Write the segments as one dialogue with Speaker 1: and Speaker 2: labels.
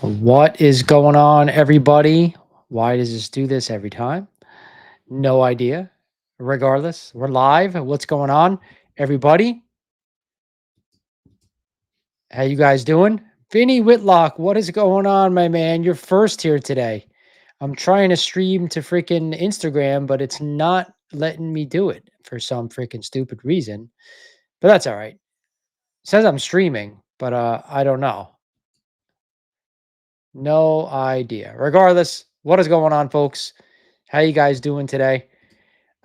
Speaker 1: What is going on, everybody? Why does this do this every time? No idea. Regardless, we're live. What's going on, everybody? How you guys doing? Vinny Whitlock, what is going on, my man? You're first here today. I'm trying to stream to freaking Instagram, but it's not letting me do it for some freaking stupid reason. But that's all right. It says I'm streaming, but I don't know. No idea. Regardless, what is going on, folks? How you guys doing today?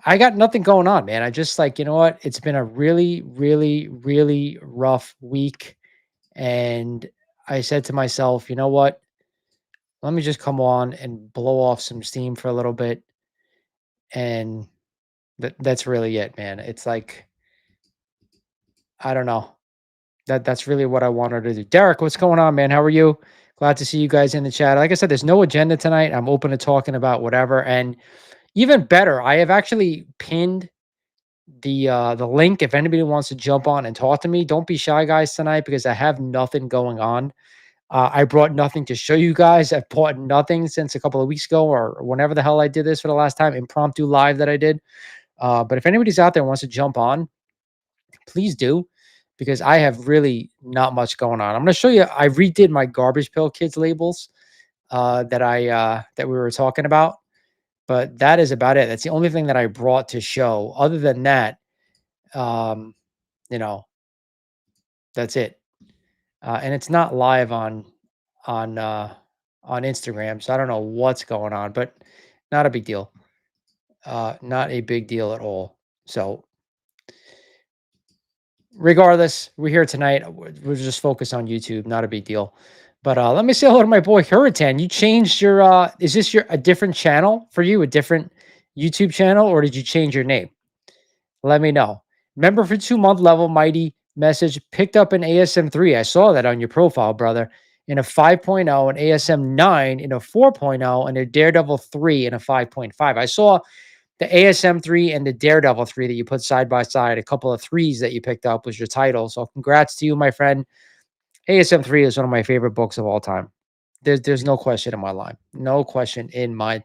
Speaker 1: I got nothing going on, man. I just like, you know what? It's been a really, really, really rough week. And I said to myself, you know what? Let me just come on and blow off some steam for a little bit. And that's really it, man. It's like, I don't know. That's really what I wanted to do. Derek, what's going on, man? How are you? Glad to see you guys in the chat. Like I said, there's no agenda tonight. I'm open to talking about whatever. And even better, I have actually pinned the link if anybody wants to jump on and talk to me. Don't be shy, guys, tonight because I have nothing going on. I brought nothing to show you guys. I've bought nothing since a couple of weeks ago or whenever the hell I did this for the last time, impromptu live that I did. But if anybody's out there and wants to jump on, please do because I have really not much going on. I'm going to show you. I redid my Garbage Pail Kids labels that we were talking about, but that is about it. That's the only thing that I brought to show. Other than that, um, you know, that's it. And it's not live on on Instagram, so I don't know what's going on, but not a big deal. Not a big deal at all. So regardless, we're here tonight. We're just focused on YouTube. Not a big deal. But let me say hello to my boy Hurricane. You changed your is this your a different channel for you, a different YouTube channel, or did you change your name? Let me know. Member for 2 month level, Mighty message picked up an ASM 3. I saw that on your profile, brother. In a 5.0, an ASM 9 in a 4.0, and a Daredevil 3 in a 5.5. I saw the ASM 3 and the Daredevil 3 that you put side by side. A couple of threes that you picked up was your title. So congrats to you, my friend. ASM 3 is one of my favorite books of all time. There's no question in my mind. No question in my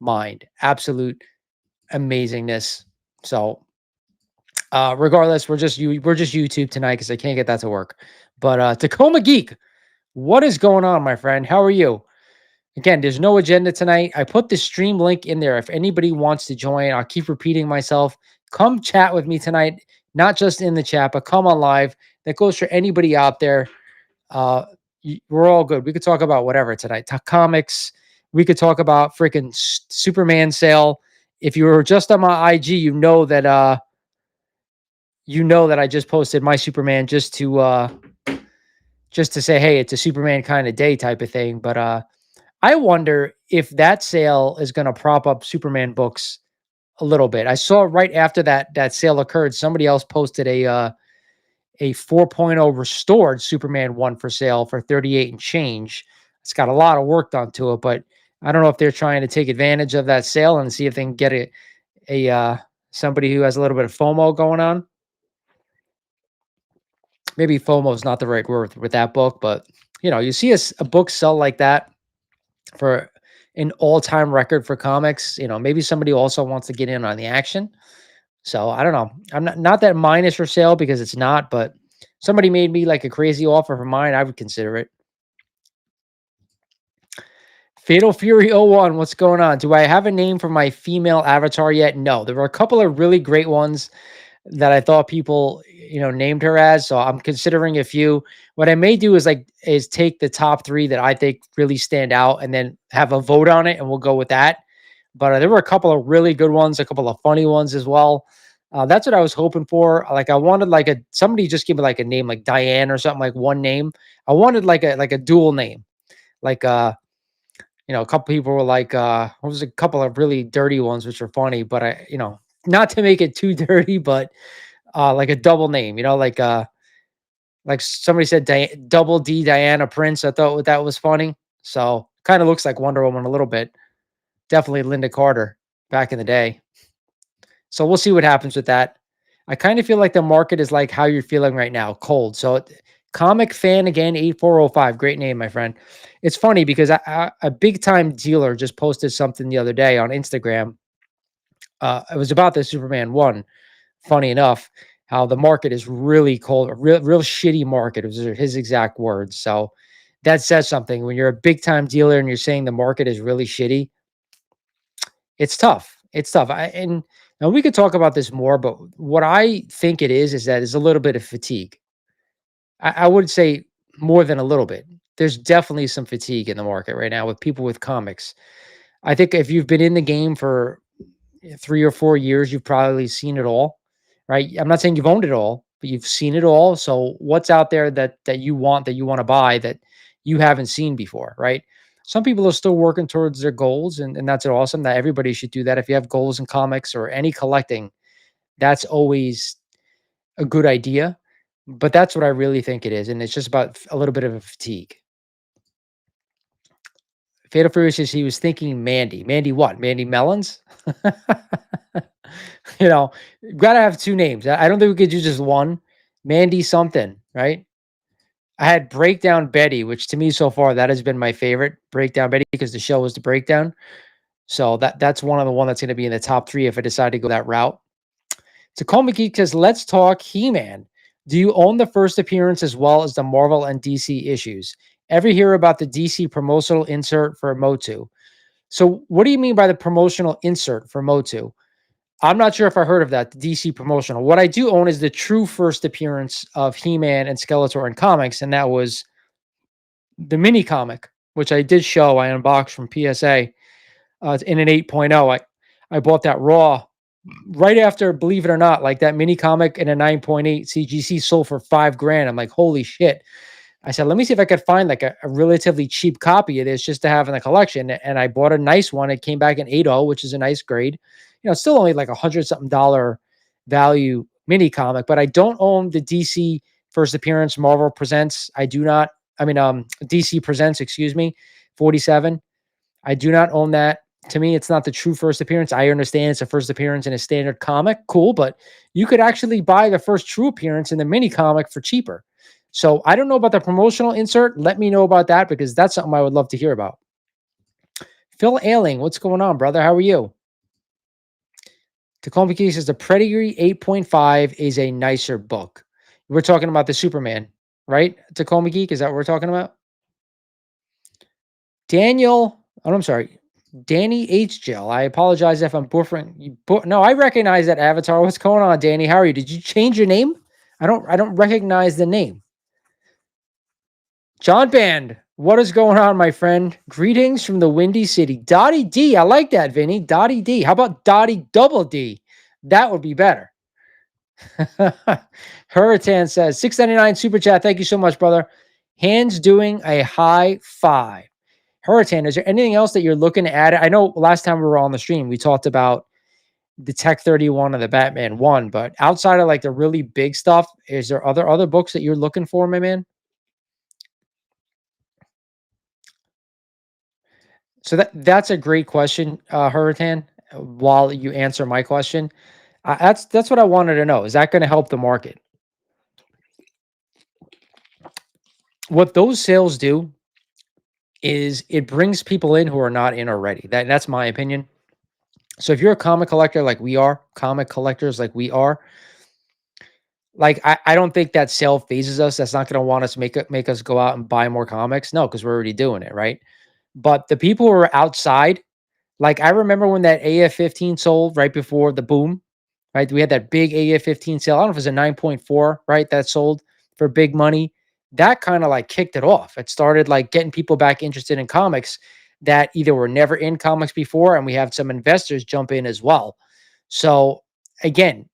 Speaker 1: mind. Absolute amazingness. So regardless, we're just YouTube tonight because I can't get that to work. But Tacoma Geek, what is going on, my friend? How are you? Again, there's no agenda tonight. I put the stream link in there. If anybody wants to join, I'll keep repeating myself. Come chat with me tonight, not just in the chat, but come on live. That goes for anybody out there. Uh, we're all good. We could talk about whatever tonight. Talk comics. We could talk about freaking Superman sale. If you were just on my IG, you know that I just posted my Superman just to say, hey, it's a Superman kind of day type of thing. But I wonder if that sale is going to prop up Superman books a little bit. I saw right after that sale occurred, somebody else posted a 4.0 restored Superman 1 for sale for 38 and change. It's got a lot of work done to it, but I don't know if they're trying to take advantage of that sale and see if they can get a somebody who has a little bit of FOMO going on. Maybe FOMO is not the right word with that book, but you see a book sell like that for an all-time record for comics. Maybe somebody also wants to get in on the action. So I don't know. I'm not that mine is for sale because it's not, but somebody made me like a crazy offer for mine, I would consider it. Fatal Fury 01, what's going on? Do I have a name for my female avatar yet? No. There were a couple of really great ones that I thought people, named her as. So I'm considering a few. What I may do is take the top 3 that I think really stand out and then have a vote on it and we'll go with that. But there were a couple of really good ones, a couple of funny ones as well. That's what I was hoping for. Like I wanted somebody just give me like a name like Diane or something, like one name. I wanted like a dual name. Like a couple people were like what was a couple of really dirty ones which are funny, but not to make it too dirty, but like a double name, like somebody said double D Diana Prince. I thought that was funny. So kind of looks like Wonder Woman a little bit. Definitely Linda Carter back in the day. So we'll see what happens with that. I kind of feel like the market is like how you're feeling right now, cold. So Comic Fan again, 8405. Great name, my friend. It's funny because a big time dealer just posted something the other day on Instagram. It was about the Superman 1. Funny enough, how the market is really cold, a real shitty market. It was his exact words. So that says something. When you're a big time dealer and you're saying the market is really shitty, it's tough. It's tough. And we could talk about this more, but what I think it is that there's a little bit of fatigue. I would say more than a little bit. There's definitely some fatigue in the market right now with people with comics. I think if you've been in the game for 3 or 4 years, you've probably seen it all, right? I'm not saying you've owned it all, but you've seen it all. So what's out there that you want to buy that you haven't seen before, right? Some people are still working towards their goals, and that's awesome. That everybody should do that. If you have goals in comics or any collecting, that's always a good idea. But that's what I really think it is, and it's just about a little bit of a fatigue. Fatal Fury says he was thinking Mandy. Mandy what? Mandy Melons? You know, gotta have two names. I don't think we could do just one. Mandy something, right? I had Breakdown Betty, which to me so far that has been my favorite. Breakdown Betty because the show was the breakdown. So that's one that's going to be in the top three if I decide to go that route. Tacoma Geek says, "Let's talk He-Man. Do you own the first appearance as well as the Marvel and DC issues? Ever hear about the DC promotional insert for Motu?" So, what do you mean by the promotional insert for Motu? I'm not sure if I heard of that, the DC promotional. What I do own is the true first appearance of He-Man and Skeletor in comics, and that was the mini comic, which I did show. I unboxed from PSA in an 8.0. I bought that raw right after, believe it or not, like that mini comic in a 9.8 CGC sold for $5,000. I'm like, holy shit. I said, let me see if I could find like a relatively cheap copy of this just to have in the collection. And I bought a nice one. It came back in 8.0, which is a nice grade. Still only like $100 something value mini comic, but I don't own the DC First Appearance Marvel Presents. I do not, DC Presents, excuse me, 47. I do not own that. To me, it's not the true first appearance. I understand it's a first appearance in a standard comic. Cool, but you could actually buy the first true appearance in the mini comic for cheaper. So I don't know about the promotional insert. Let me know about that because that's something I would love to hear about. Phil Ailing, what's going on, brother? How are you? Tacoma Key says the Pedigree 8.5 is a nicer book. We're talking about the Superman, right? Tacoma Geek, is that what we're talking about? Daniel, oh, I'm sorry. Danny H. Jill. I apologize if I'm buffering. No, I recognize that avatar. What's going on, Danny? How are you? Did you change your name? I don't recognize the name. John Band, what is going on, my friend? Greetings from the Windy City. Dottie D. I like that, Vinny. Dottie D. How about Dottie Double D? That would be better. Hurricane says 699 super chat. Thank you so much, brother. Hands doing a high five. Hurricane, is there anything else that you're looking to add? I know last time we were on the stream, we talked about the Tech 31 and the Batman 1, but outside of like the really big stuff, is there other books that you're looking for, my man? So that's a great question, Hurricane. While you answer my question, that's what I wanted to know. Is that going to help the market? What those sales do is it brings people in who are not in already. That's my opinion. So if you're a comic collector like we are, comic collectors like we are, like I don't think that sale phases us. That's not going to want us make us go out and buy more comics. No, because we're already doing it, right? But the people who are outside, like I remember when that AF-15 sold right before the boom, right? We had that big AF-15 sale. I don't know if it was a 9.4, right? That sold for big money. That kind of like kicked it off. It started like getting people back interested in comics that either were never in comics before, and we have some investors jump in as well. So again,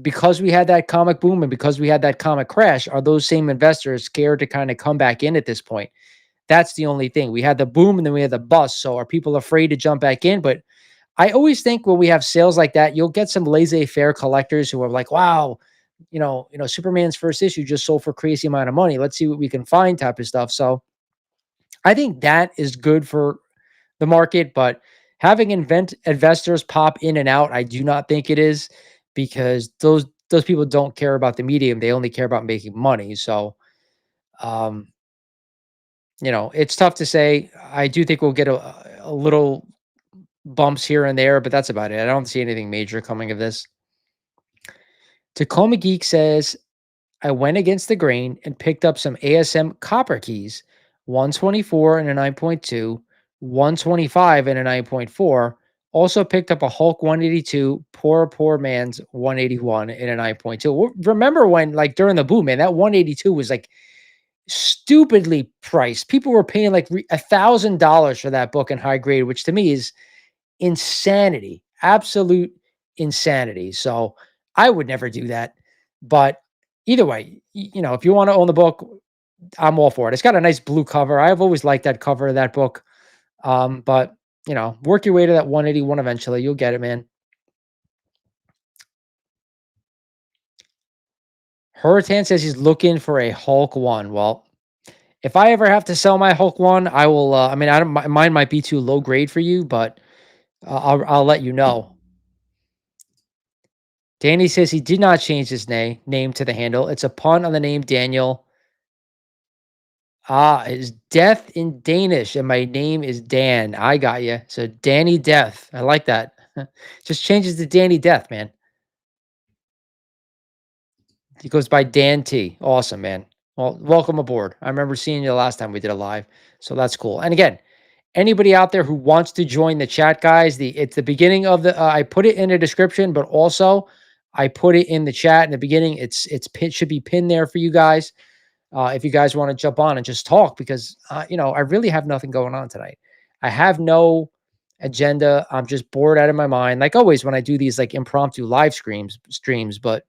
Speaker 1: because we had that comic boom and because we had that comic crash, are those same investors scared to kind of come back in at this point? That's the only thing. We had the boom and then we had the bust. So are people afraid to jump back in? But I always think when we have sales like that, you'll get some laissez-faire collectors who are like, wow, Superman's first issue just sold for crazy amount of money. Let's see what we can find type of stuff. So I think that is good for the market, but having investors pop in and out, I do not think it is, because those people don't care about the medium. They only care about making money. So Um, it's tough to say. I do think we'll get a little bumps here and there, but that's about it. I don't see anything major coming of this. Tacoma Geek says, I went against the grain and picked up some ASM copper keys, 124 and a 9.2, 125 and a 9.4. Also picked up a Hulk 182, poor man's 181 and a 9.2. Remember when, like during the boom, man, that 182 was like stupidly priced. People were paying like $1,000 for that book in high grade, which to me is insanity, absolute insanity. So I would never do that. But either way, if you want to own the book, I'm all for it. It's got a nice blue cover. I've always liked that cover of that book. But work your way to that 181 eventually. You'll get it, man. Hurricane says he's looking for a Hulk one. Well, if I ever have to sell my Hulk one, I will. I mean, I don't. Mine might be too low grade for you, but I'll let you know. Danny says he did not change his name to the handle. It's a pun on the name Daniel. Is death in Danish, and my name is Dan. I got you. So Danny Death. I like that. Just changes to Danny Death, man. He goes by Dan T. Awesome, man. Well, welcome aboard. I remember seeing you last time we did a live, so that's cool. And again, anybody out there who wants to join the chat, guys, it's the beginning of the. I put it in the description, but also I put it in the chat in the beginning. Should be pinned there for you guys. If you guys want to jump on and just talk, because I really have nothing going on tonight. I have no agenda. I'm just bored out of my mind, like always when I do these like impromptu live streams. But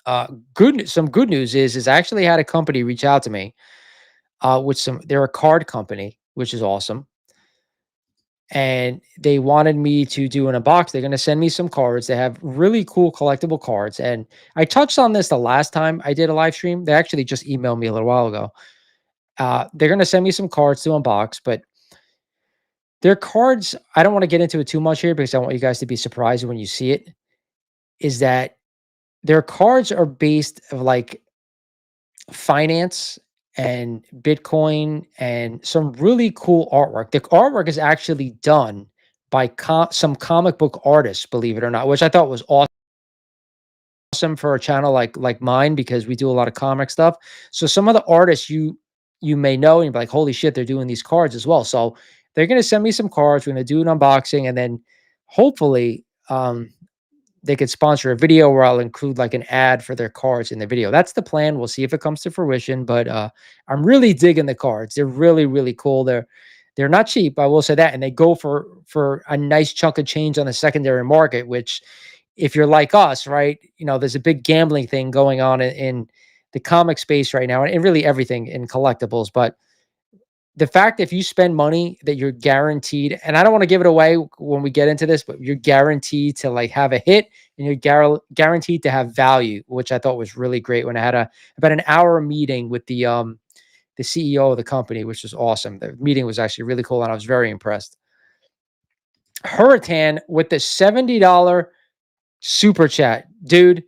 Speaker 1: some good news is I actually had a company reach out to me they're a card company, which is awesome. And they wanted me to do an unbox. They're going to send me some cards. They have really cool collectible cards. And I touched on this the last time I did a live stream. They actually just emailed me a little while ago. They're going to send me some cards to unbox, but their cards, I don't want to get into it too much here because I want you guys to be surprised when you see it, is that their cards are based of like finance and Bitcoin and some really cool artwork. The artwork is actually done by some comic book artists, believe it or not, which I thought was awesome for a channel like mine because we do a lot of comic stuff. So some of the artists you may know and you're like, holy shit, they're doing these cards as well. So they're going to send me some cards. We're going to do an unboxing, and then hopefully they could sponsor a video where I'll include like an ad for their cards in the video. That's the plan. We'll see if it comes to fruition, but I'm really digging the cards. They're really, really cool. They're not cheap, I will say that. And they go for a nice chunk of change on the secondary market, which if you're like us, right, there's a big gambling thing going on in the comic space right now and really everything in collectibles. But the fact if you spend money that you're guaranteed, and I don't want to give it away when we get into this, but you're guaranteed to like have a hit and you're guaranteed to have value, which I thought was really great when I had about an hour meeting with the CEO of the company, which was awesome. The meeting was actually really cool and I was very impressed. Hurricane with the $70 super chat. Dude,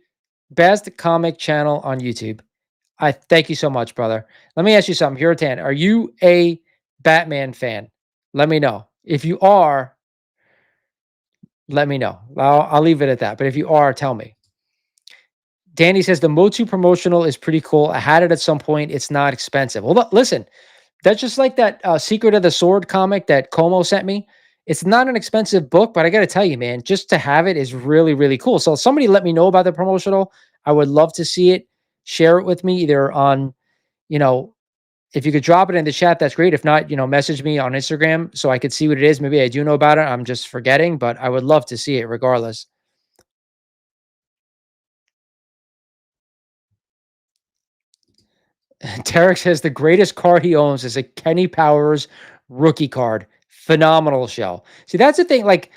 Speaker 1: best comic channel on YouTube. I thank you so much, brother. Let me ask you something. Hurricane, are you a Batman fan? Let me know. If you are, let me know. I'll leave it at that. But if you are, tell me. Danny says the Motu promotional is pretty cool. I had it at some point. It's not expensive. Well, listen, that's just like that Secret of the Sword comic that Como sent me. It's not an expensive book, but I got to tell you, man, just to have it is really, really cool. So somebody let me know about the promotional. I would love to see it. Share it with me either on, you know, if you could drop it in the chat, that's great. If not, message me on Instagram so I could see what it is. Maybe I do know about it. I'm just forgetting, but I would love to see it regardless. Tarek says the greatest card he owns is a Kenny Powers rookie card. Phenomenal show. See, that's the thing. Like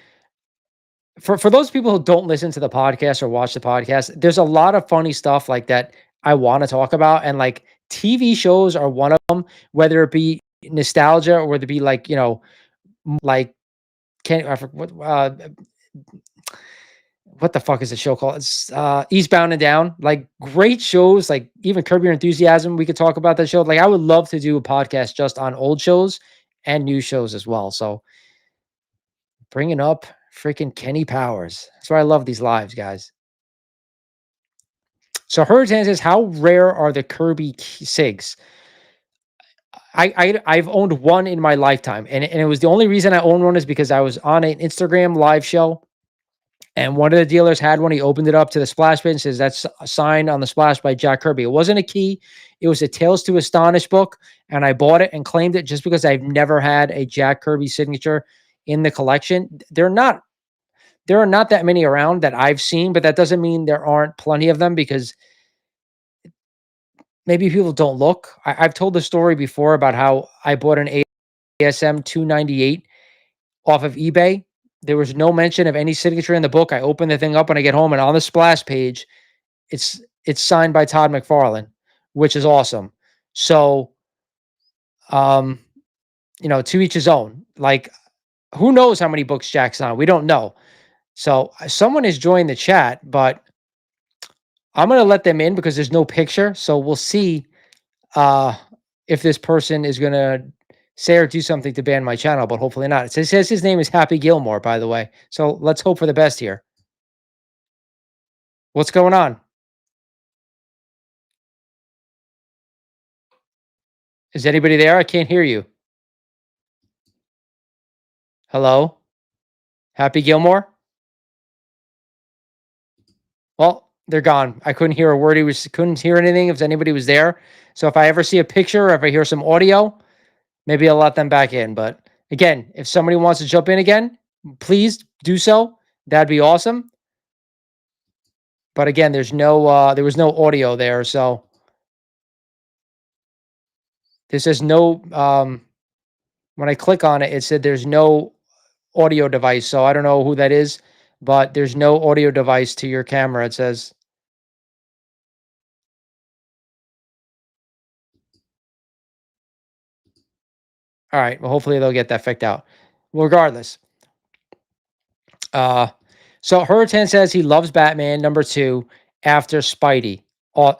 Speaker 1: for those people who don't listen to the podcast or watch the podcast, there's a lot of funny stuff like that I want to talk about. And like TV shows are one of them, whether it be nostalgia or whether it be like, like Ken, I forget, what the fuck is the show called? It's Eastbound and Down. Like great shows, like even Curb Your Enthusiasm. We could talk about that show. Like I would love to do a podcast just on old shows and new shows as well. So bringing up freaking Kenny Powers. That's why I love these lives, guys. So Hurricane says, how rare are the Kirby Sigs? I've owned one in my lifetime, and it was the only reason I owned one is because I was on an Instagram live show, and one of the dealers had one. He opened it up to the splash page and says that's signed on the splash by Jack Kirby. It wasn't a key; it was a Tales to Astonish book, and I bought it and claimed it just because I've never had a Jack Kirby signature in the collection. There are not that many around that I've seen, but that doesn't mean there aren't plenty of them because maybe people don't look. I've told the story before about how I bought an ASM 298 off of eBay. There was no mention of any signature in the book. I open the thing up when I get home, and on the splash page, it's signed by Todd McFarlane, which is awesome. So, um, to each his own. Like, who knows how many books Jack's on? We don't know. So someone has joined the chat, but I'm gonna let them in because there's no picture. So we'll see uh if this person is gonna say or do something to ban my channel, but hopefully not. It says his name is Happy Gilmore, by the way. So let's hope for the best here. What's going on? Is anybody there? I can't hear you. Hello? Happy Gilmore? Well, they're gone. I couldn't hear a word. Couldn't hear anything if anybody was there. So if I ever see a picture or if I hear some audio, maybe I'll let them back in. But again, if somebody wants to jump in again, please do so. That'd be awesome. But again, there was no audio there, so this is no when I click on it, it said there's no audio device. So I don't know who that is, but there's no audio device to your camera. It says, all right, well, hopefully they'll get that fixed out. Regardless, so Hurricane says he loves Batman #2 after Spidey.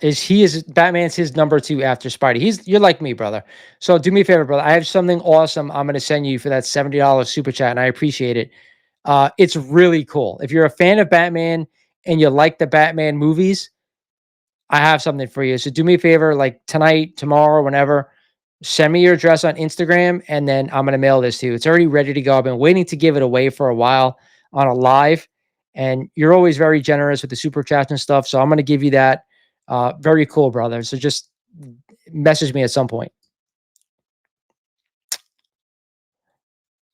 Speaker 1: Is Batman's his #2 after Spidey? You're like me, brother. So do me a favor, brother. I have something awesome I'm gonna send you for that $70 super chat, and I appreciate it. It's really cool. If you're a fan of Batman and you like the Batman movies, I have something for you. So do me a favor, like tonight, tomorrow, whenever, send me your address on Instagram, and then I'm gonna mail this to you. It's already ready to go. I've been waiting to give it away for a while on a live, and you're always very generous with the super chats and stuff. So I'm gonna give you that. Very cool, brother. So just message me at some point.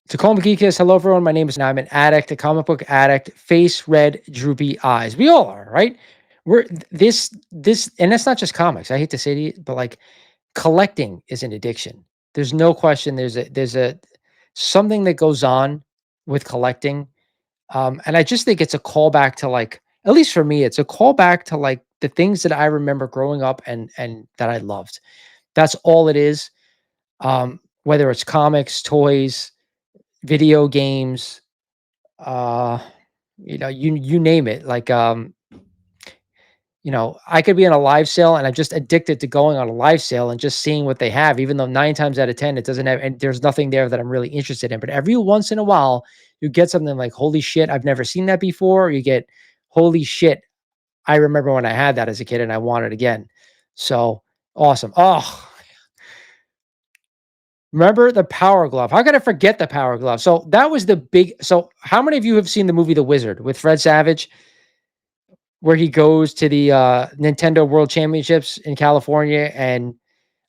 Speaker 1: Tacoma Geekus, hello everyone. My name is I'm an addict, a comic book addict, face red, droopy eyes. We all are, right? This, and that's not just comics. I hate to say to you, but like collecting is an addiction. There's no question. There's a something that goes on with collecting, and I just think it's a callback to like, at least for me, it's a callback to like the things that I remember growing up and that I loved. That's all it is. Whether it's comics, toys, video games, uh, you name it. Like I could be in a live sale and I'm just addicted to going on a live sale and just seeing what they have, even though 9 times out of 10 it doesn't have, and there's nothing there that I'm really interested in. But every once in a while, you get something like, holy shit, I've never seen that before. Or you get, holy shit, I remember when I had that as a kid and I want it again. So awesome. Oh, remember the Power Glove? How could I forget the Power Glove? So that was the big. So how many of you have seen the movie The Wizard with Fred Savage, where he goes to the Nintendo World Championships in California, and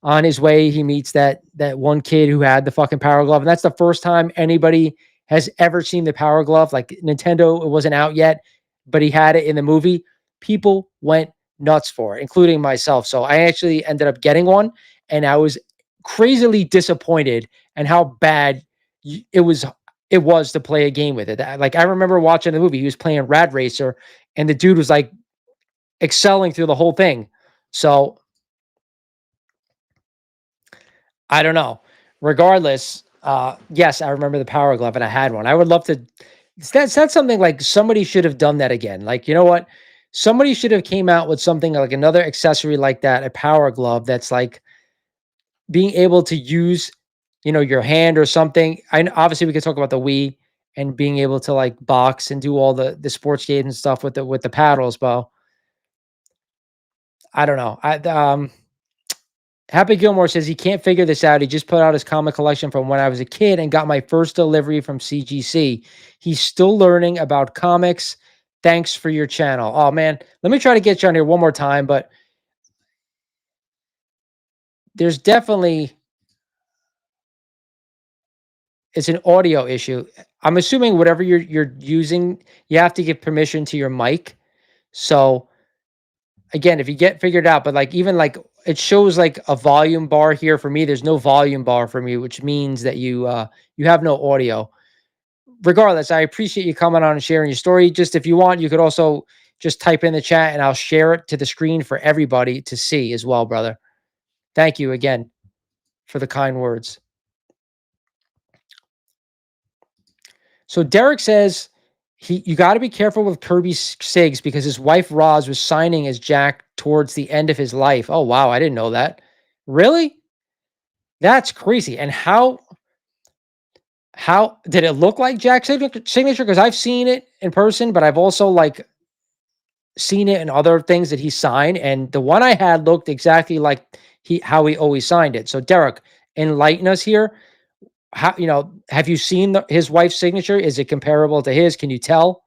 Speaker 1: on his way he meets that one kid who had the fucking Power Glove, and that's the first time anybody has ever seen the Power Glove. Like Nintendo, it wasn't out yet, but he had it in the movie. People went nuts for it, including myself. So I actually ended up getting one, and I was crazily disappointed and how bad it was to play a game with it. Like I remember watching the movie, he was playing Rad Racer, and the dude was like excelling through the whole thing. So I don't know. Regardless, yes, I remember the Power Glove, and I had one. I would love to That's something like somebody should have done that again. Like, you know what? Somebody should have came out with something like another accessory like that, a power glove that's like being able to use, your hand or something. Obviously we could talk about the Wii and being able to like box and do all the sports games and stuff with the paddles, but I don't know. Happy Gilmore says he can't figure this out. He just put out his comic collection from when I was a kid and got my first delivery from CGC. He's still learning about comics. Thanks for your channel. Oh man, let me try to get you on here one more time, but there's definitely it's an audio issue. I'm assuming whatever you're using, you have to give permission to your mic. So again, if you get figured out, but like even like it shows like a volume bar here for me. There's no volume bar for me, which means that you have no audio. Regardless, I appreciate you coming on and sharing your story. Just if you want, you could also just type in the chat and I'll share it to the screen for everybody to see as well, brother. Thank you again for the kind words. So Derek says you got to be careful with Kirby Sigs because his wife Roz was signing as Jack towards the end of his life. Oh wow, I didn't know that. Really? That's crazy. And how did it look like Jack's signature? Because I've seen it in person, but I've also like seen it in other things that he signed, and the one I had looked exactly like how he always signed it. So Derek, enlighten us here. How have you seen his wife's signature? Is it comparable to his? Can you tell?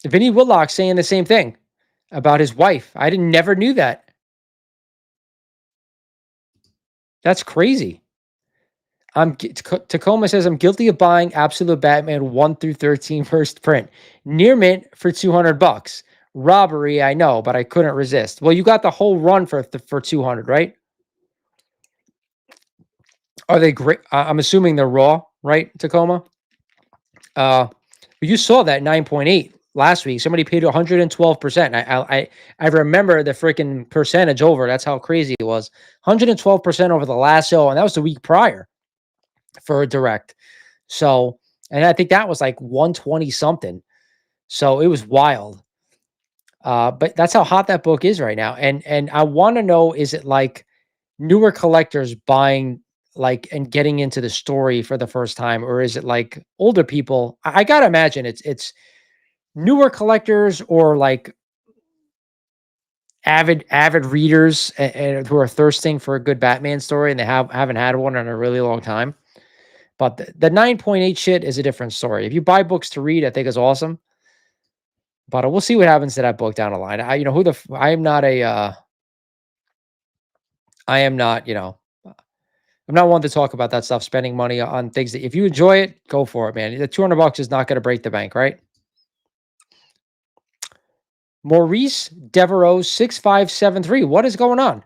Speaker 1: Vinny Whitlock saying the same thing about his wife. I didn't never knew that. That's crazy. Tacoma says I'm guilty of buying Absolute Batman 1 through 13 first print. Near mint for $200. Robbery, I know, but I couldn't resist. Well, you got the whole run for 200, right? Are they great? I'm assuming they're raw, right, Tacoma? You saw that 9.8 last week. Somebody paid 112%. I remember the freaking percentage over. That's how crazy it was. 112% over the last show, and that was the week prior for a direct. So, and I think that was like 120 something. So it was wild. But that's how hot that book is right now. And I want to know, is it like newer collectors buying like and getting into the story for the first time, or is it like older people? I gotta imagine it's newer collectors or like avid readers and who are thirsting for a good Batman story and they haven't had one in a really long time. But the 9.8 shit is a different story. If you buy books to read, I think is awesome. But we'll see what happens to that book down the line. I am not I am not, I'm not one to talk about that stuff, spending money on things that if you enjoy it, go for it, man. The $200 is not going to break the bank, right? Maurice Devereaux 6573. What is going on?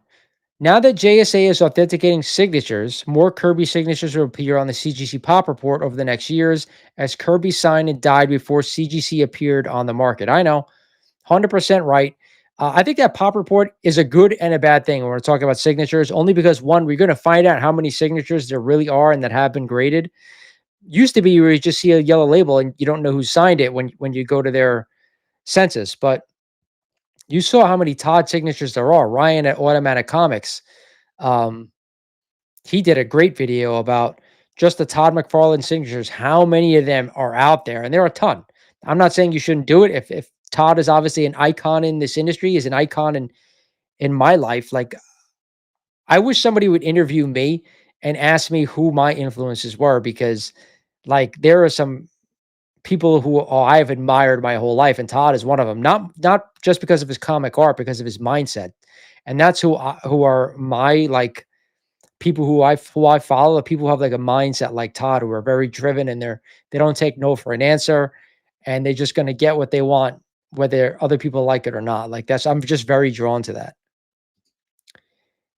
Speaker 1: Now that JSA is authenticating signatures, more Kirby signatures will appear on the CGC Pop Report over the next years, as Kirby signed and died before CGC appeared on the market. I know, 100% right. I think that Pop Report is a good and a bad thing when we're talking about signatures, only because one, we're going to find out how many signatures there really are and that have been graded. Used to be where you just see a yellow label and you don't know who signed it when you go to their census, but you saw how many Todd signatures there are. Ryan at Automatic Comics, um, he did a great video about just the Todd McFarlane signatures, how many of them are out there, and there are a ton. I'm not saying you shouldn't do it. If Todd is obviously an icon in this industry, is an icon in my life, like I wish somebody would interview me and ask me who my influences were, because like there are some people who I've admired my whole life, and Todd is one of them. Not just because of his comic art, because of his mindset, and that's who are my like people who I follow. The people who have like a mindset like Todd, who are very driven and they don't take no for an answer, and they're just going to get what they want, whether other people like it or not. Like I'm just very drawn to that.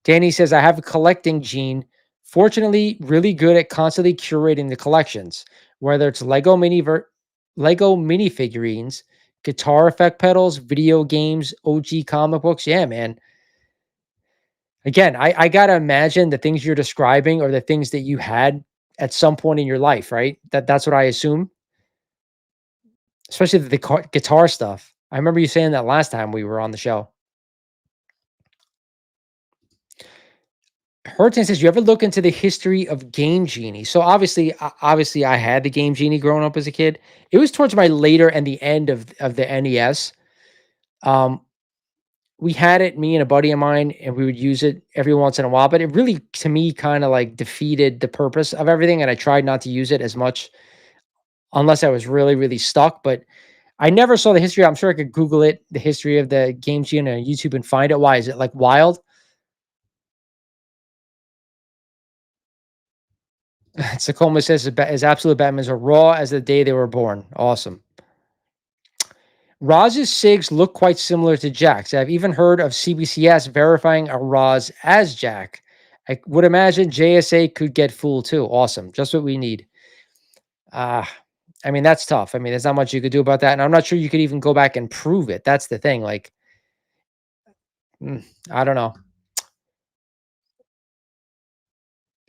Speaker 1: Danny says, I have a collecting gene. Fortunately, really good at constantly curating the collections, whether it's Lego minifigurines, guitar effect pedals, video games, OG comic books. Yeah, man. Again, I gotta imagine the things you're describing are the things that you had at some point in your life, right? That's what I assume, especially the guitar stuff. I remember you saying that last time we were on the show. Hurton says, "You ever look into the history of Game Genie?" So obviously, I had the Game Genie growing up as a kid. It was towards my later and the end of the NES. Um, we had it, me and a buddy of mine, and we would use it every once in a while. But it really, to me, kind of like defeated the purpose of everything. And I tried not to use it as much unless I was really, really stuck. But I never saw the history. I'm sure I could Google it, the history of the Game Genie on YouTube and find it. Why is it like wild? Tacoma says his absolute Batman's are raw as the day they were born. Awesome. Roz's SIGs look quite similar to Jack's. I've even heard of CBCS verifying a Roz as Jack. I would imagine JSA could get fooled too. Awesome. Just what we need. Uh, I mean, that's tough. I mean, there's not much you could do about that. And I'm not sure you could even go back and prove it. That's the thing. Like, I don't know.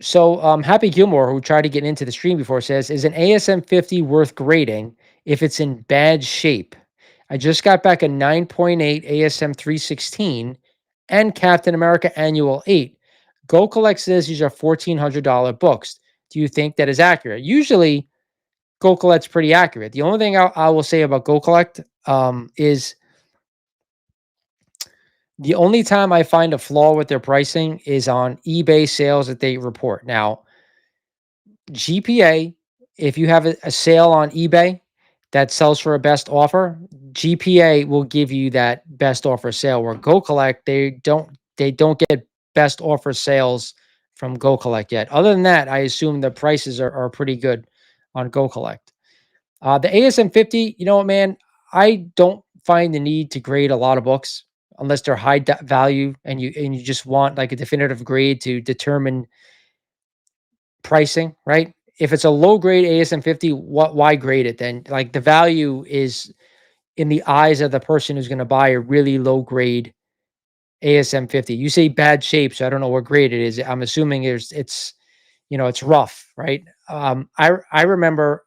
Speaker 1: So, Happy Gilmore, who tried to get into the stream before, says, "Is an ASM 50 worth grading if it's in bad shape? I just got back a 9.8 ASM 316 and Captain America Annual 8. Go Collect says these are $1,400 books. Do you think that is accurate?" Usually, Go Collect's pretty accurate. The only thing I will say about Go Collect is the only time I find a flaw with their pricing is on eBay sales that they report. Now, GPA, if you have a sale on eBay that sells for a best offer, GPA will give you that best offer sale. Where Go Collect, they don't get best offer sales from Go Collect yet. Other than that, I assume the prices are pretty good on Go Collect. The ASM 50, you know what, man? I don't find the need to grade a lot of books unless they're high value and you just want like a definitive grade to determine pricing, right? If it's a low grade ASM 50, why grade it then? Like the value is in the eyes of the person who's going to buy a really low grade ASM 50. You say bad shape, so I don't know what grade it is. I'm assuming it's rough, right? I remember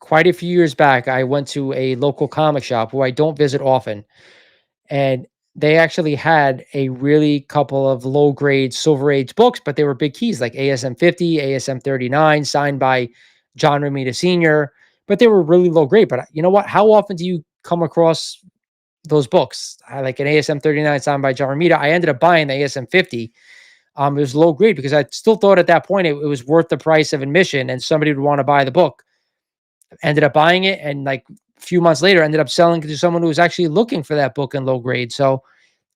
Speaker 1: quite a few years back, I went to a local comic shop who I don't visit often, and they actually had a really couple of low grade Silver Age books, but they were big keys like ASM 50, ASM 39, signed by John Romita Sr., but they were really low grade. But you know what? How often do you come across those books? I like an ASM 39 signed by John Romita. I ended up buying the ASM 50. It was low grade because I still thought at that point it was worth the price of admission and somebody would want to buy the book. Ended up buying it, and like a few months later, ended up selling it to someone who was actually looking for that book in low grade. So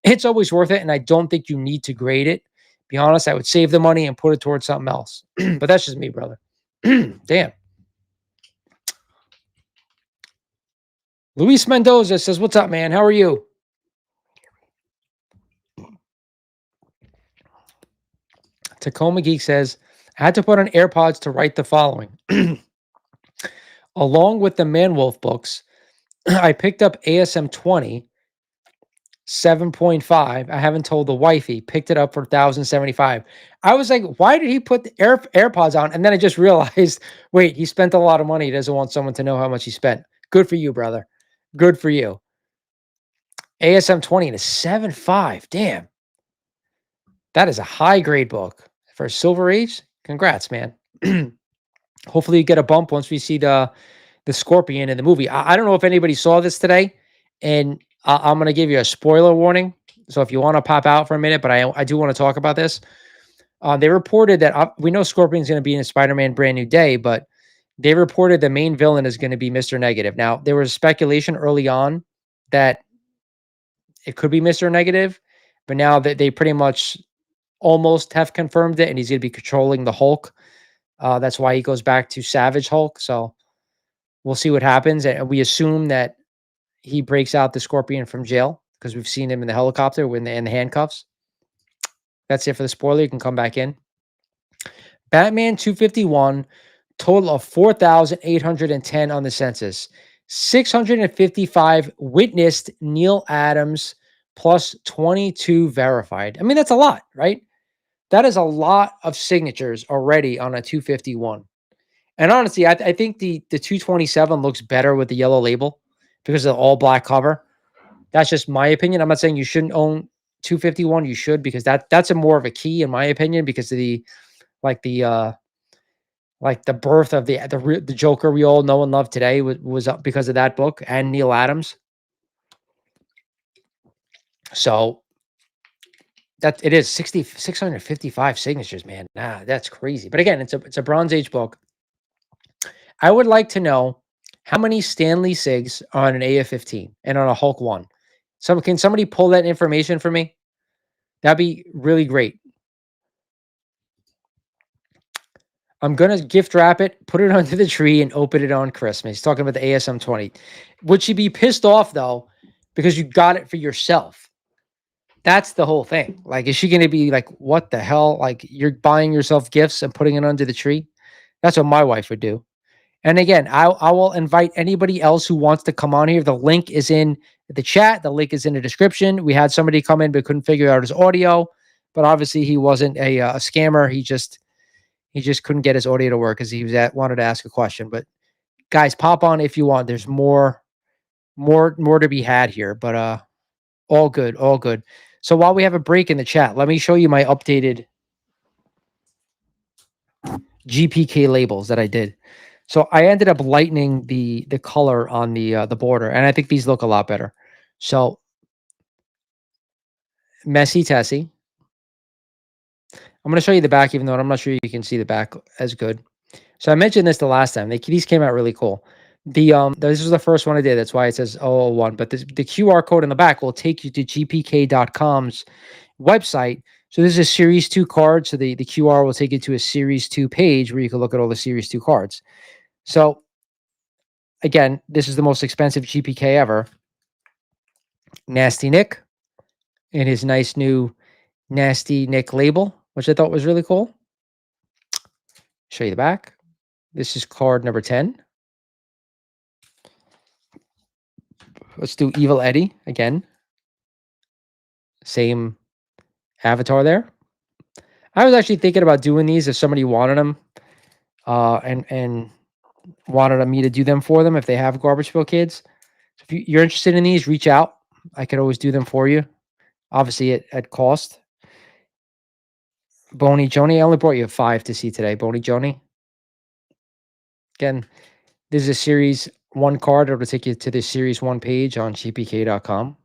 Speaker 1: it's always worth it, and I don't think you need to grade it. Be honest, I would save the money and put it towards something else. But that's just me, brother. Damn. Luis Mendoza says, "What's up, man? How are you?" Tacoma Geek says, "I had to put on AirPods to write the following. Along with the Manwolf books, I picked up ASM 20 7.5. I haven't told the wifey. Picked it up for 1,075. I was like, why did he put the AirPods on? And then I just realized, wait, he spent a lot of money. He doesn't want someone to know how much he spent. Good for you, brother. Good for you. ASM 20 and a 7.5. Damn. That is a high grade book for Silver Age. Congrats, man. Hopefully you get a bump once we see the Scorpion in the movie. I don't know if anybody saw this today, and I'm going to give you a spoiler warning. So if you want to pop out for a minute, but I do want to talk about this. They reported that we know Scorpion's going to be in Spider-Man Brand New Day, but they reported the main villain is going to be Mr. Negative. Now, there was speculation early on that it could be Mr. Negative, but now that they pretty much almost have confirmed it, and he's going to be controlling the Hulk. That's why he goes back to Savage Hulk. So we'll see what happens. And we assume that he breaks out the Scorpion from jail because we've seen him in the helicopter in the handcuffs. That's it for the spoiler. You can come back in. Batman 251, total of 4,810 on the census. 655 witnessed Neil Adams plus 22 verified. I mean, that's a lot, right? That is a lot of signatures already on a 251. And honestly, I think the 227 looks better with the yellow label because of the all black cover. That's just my opinion. I'm not saying you shouldn't own 251. You should, because that's a more of a key in my opinion, because of the like the like the birth of the Joker we all know and love today was up because of that book and Neil Adams. So that it is 655 signatures, man. Nah, that's crazy. But again, it's a Bronze Age book. I would like to know how many Stanley Sigs are on an AF-15 and on a Hulk 1. Can somebody pull that information for me? That'd be really great. I'm gonna gift wrap it, put it under the tree, and open it on Christmas. He's talking about the ASM 20. Would she be pissed off though, because you got it for yourself? That's the whole thing. Like, is she gonna be like, what the hell? Like, you're buying yourself gifts and putting it under the tree? That's what my wife would do. And again, I will invite anybody else who wants to come on here. The link is in the chat. The link is in the description. We had somebody come in but couldn't figure out his audio, but obviously he wasn't a scammer. He just couldn't get his audio to work because wanted to ask a question. But guys, pop on if you want. There's more to be had here. But all good, all good. So while we have a break in the chat, let me show you my updated GPK labels that I did. So I ended up lightening the color on the border, and I think these look a lot better. So Messy Tessie. I'm going to show you the back, even though I'm not sure you can see the back as good. So I mentioned this the last time. These came out really cool. This was the first one I did. That's why it says 001. But the QR code in the back will take you to gpk.com's website. So this is a Series 2 card. So the QR will take you to a Series 2 page where you can look at all the Series 2 cards. So again, this is the most expensive GPK ever. Nasty Nick in his nice new Nasty Nick label, which I thought was really cool. Show you the back. This is card number 10. Let's do Evil Eddie again. Same avatar there. I was actually thinking about doing these if somebody wanted them, and wanted me to do them for them if they have Garbage Pail Kids. So if you're interested in these, reach out. I could always do them for you, obviously at cost. Boney Joni, I only brought you 5 to see today. Boney Joni. Again, this is a Series 1 card. It'll take you to the Series 1 page on gpk.com.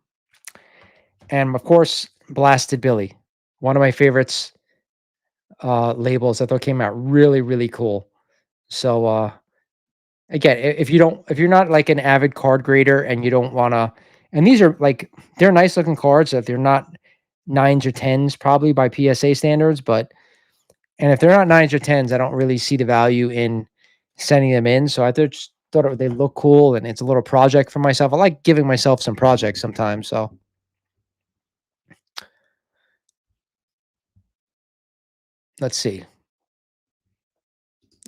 Speaker 1: And of course, Blasted Billy, one of my favorites labels. I thought came out really, really cool. So again, if you're not like an avid card grader and you don't want to, and these are like, they're nice looking cards. If they're not 9s or 10s, probably by PSA standards, and if they're not 9s or 10s, I don't really see the value in sending them in. So I thought they look cool, and it's a little project for myself. I like giving myself some projects sometimes. So let's see.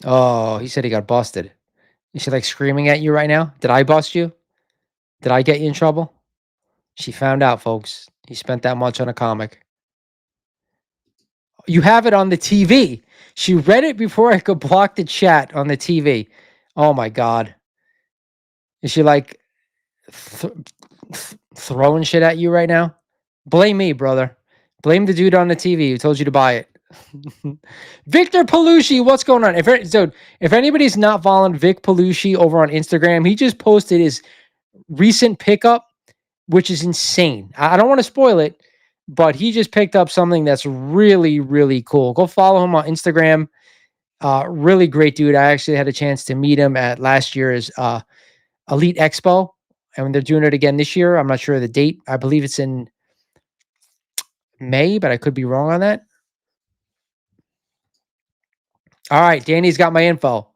Speaker 1: Oh, he said he got busted. Is she like screaming at you right now? Did I bust you? Did I get you in trouble? She found out, folks. He spent that much on a comic. You have it on the TV. She read it before I could block the chat on the TV. Oh my God. Is she like throwing shit at you right now? Blame me, brother. Blame the dude on the TV who told you to buy it. Victor Palucci, what's going on? If anybody's not following Vic Palucci over on Instagram, he just posted his recent pickup, which is insane. I don't want to spoil it, but he just picked up something that's really, really cool. Go follow him on Instagram. Really great dude. I actually had a chance to meet him at last year's Elite Expo, and they're doing it again this year. I'm not sure of the date. I believe it's in May, but I could be wrong on that. All right, Danny's got my info. All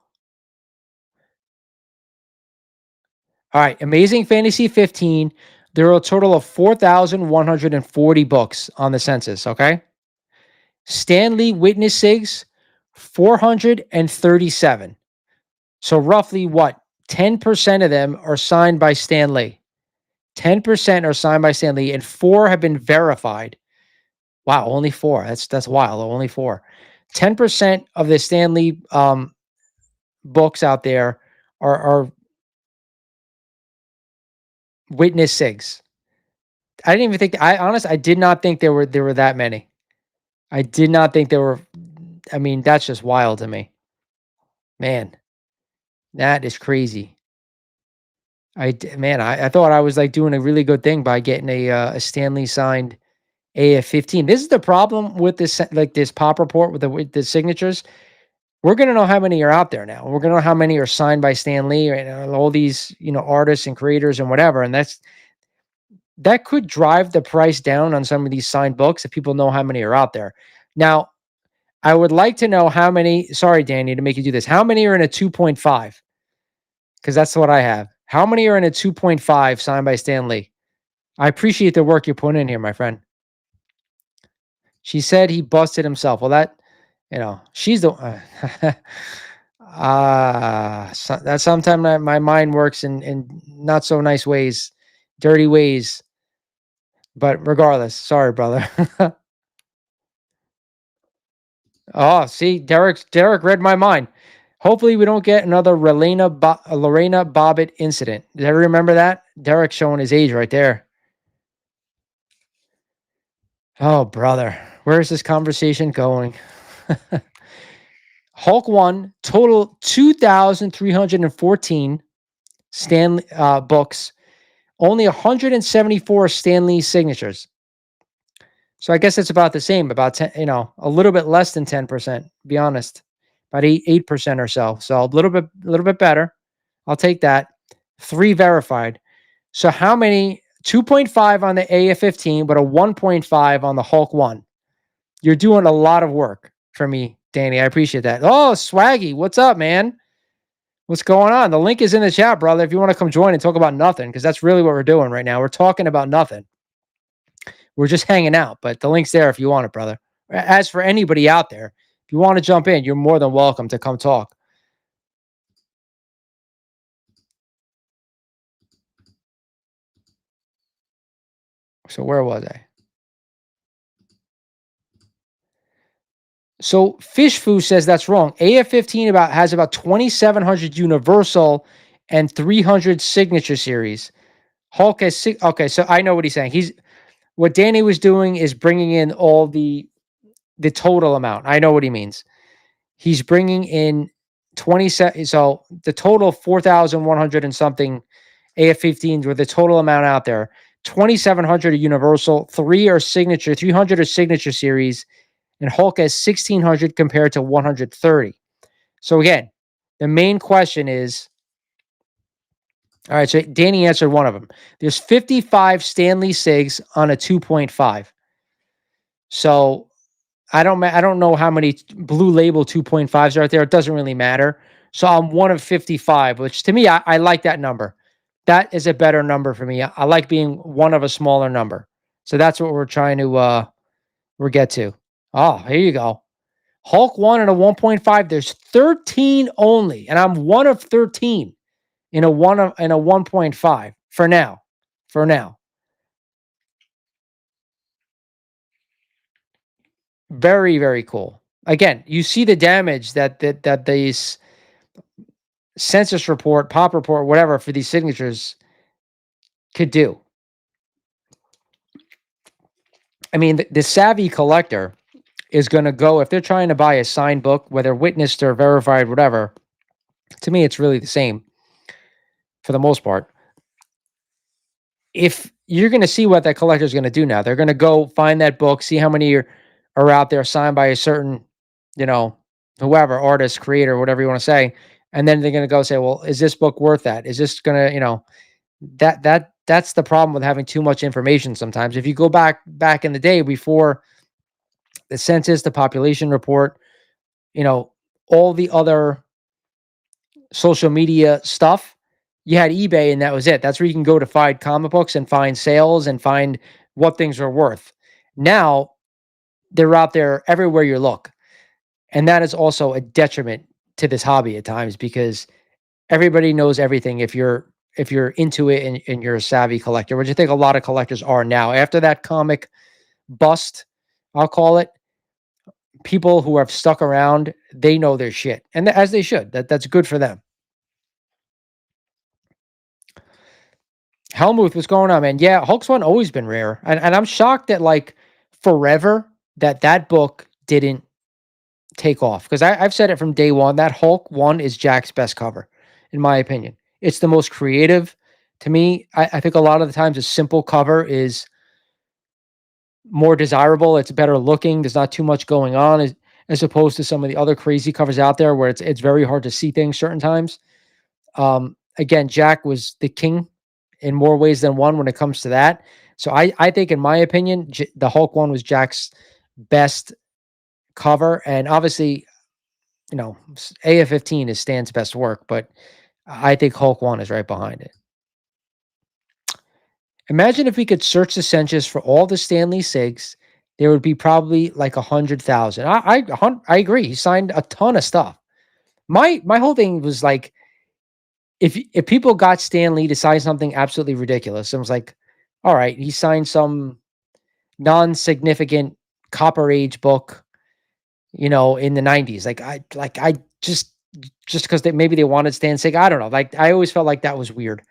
Speaker 1: right, Amazing Fantasy 15. There are a total of 4,140 books on the census, okay? Stan Lee Witness Sigs, 437. So roughly what? 10% of them are signed by Stan Lee. 10% are signed by Stan Lee, and 4 have been verified. Wow, only 4. That's wild. Only 4. 10% of the Stan Lee books out there are witness SIGs. I didn't even think I did not think there were that many. I did not think there were. I mean, that's just wild to me. Man, that is crazy. I thought I was like doing a really good thing by getting a Stanley signed AF-15. This is the problem with this, like this pop report with the signatures. We're gonna know how many are out there now. We're gonna know how many are signed by Stan Lee and all these, artists and creators and whatever. And that could drive the price down on some of these signed books if people know how many are out there. Now, I would like to know how many. Sorry, Danny, to make you do this. How many are in a 2.5? Because that's what I have. How many are in a 2.5 signed by Stan Lee? I appreciate the work you're putting in here, my friend. She said he busted himself. Well, she's the that sometimes my mind works in not so nice ways, dirty ways. But regardless, sorry, brother. Oh, see, Derek read my mind. Hopefully, we don't get another Lorena Bobbitt incident. Did everyone remember that? Derek showing his age right there. Oh, brother, where's this conversation going? Hulk 1, total 2,314 Stanley books, only 174 Stanley signatures. So I guess it's about the same, about 10, a little bit less than 10%, be honest. About 8% or so. So a little bit better. I'll take that. 3 verified. So how many? 2.5 on the AF-15, but a 1.5 on the Hulk 1. You're doing a lot of work for me, Danny. I appreciate that. Oh, Swaggy, what's up, man? What's going on? The link is in the chat, brother, if you want to come join and talk about nothing, because that's really what we're doing right now. We're talking about nothing. We're just hanging out, but the link's there if you want it, brother. As for anybody out there, if you want to jump in, you're more than welcome to come talk. So where was I? So Fish Foo says that's wrong. AF-15 has about 2,700 Universal and 300 Signature Series. Hulk has six. Okay, so I know what he's saying. What Danny was doing is bringing in all the total amount. I know what he means. He's bringing in 27. So the total 4,100 and something AF-15s with the total amount out there. 2,700 are Universal, 300 are Signature Series, and Hulk has 1,600 compared to 130. So again, the main question is, all right, so Danny answered one of them. There's 55 Stanley SIGs on a 2.5. So I don't know how many Blue Label 2.5s are out there. It doesn't really matter. So I'm one of 55, which to me, I like that number. That is a better number for me. I like being one of a smaller number. So that's what we're trying to get to. Oh, here you go. Hulk 1 and a 1.5. There's 13 only, and I'm one of 13 in a 1.5 for now. For now. Very, very cool. Again, you see the damage that these census report, pop report, whatever for these signatures could do. I mean, the savvy collector is going to go, if they're trying to buy a signed book, whether witnessed or verified, whatever, to me, it's really the same for the most part. If you're going to see what that collector is going to do now, they're going to go find that book, see how many are out there signed by a certain, whoever, artist, creator, whatever you want to say. And then they're going to go say, well, is this book worth that? Is this going to, that's the problem with having too much information sometimes. If you go back in the day before the census, the population report, all the other social media stuff, you had eBay and that was it. That's where you can go to find comic books and find sales and find what things are worth. Now, they're out there everywhere you look. And that is also a detriment to this hobby at times because everybody knows everything if you're if you're into it and you're a savvy collector, which I think a lot of collectors are now. After that comic bust, I'll call it, people who have stuck around, they know their shit, and as they should. That's good for them. Helmuth, what's going on, man? Yeah, Hulk's one always been rare, and I'm shocked that like forever that book didn't take off, because I've said it from day one that Hulk one is Jack's best cover, in my opinion. It's the most creative. To me, I think a lot of the times a simple cover is more desirable. It's better looking. There's not too much going on as opposed to some of the other crazy covers out there where it's very hard to see things certain times. Again, Jack was the king in more ways than one when it comes to that. So I think, in my opinion, the Hulk one was Jack's best cover, and obviously, AF-15 is Stan's best work, but I think Hulk one is right behind it. Imagine if we could search the census for all the Stanley Sigs, there would be probably like 100,000. I agree. He signed a ton of stuff. My whole thing was like, if people got Stan Lee to sign something absolutely ridiculous, and was like, all right, he signed some non-significant Copper Age book, in the 90s. I just because maybe they wanted Stan Sig. I don't know. Like, I always felt like that was weird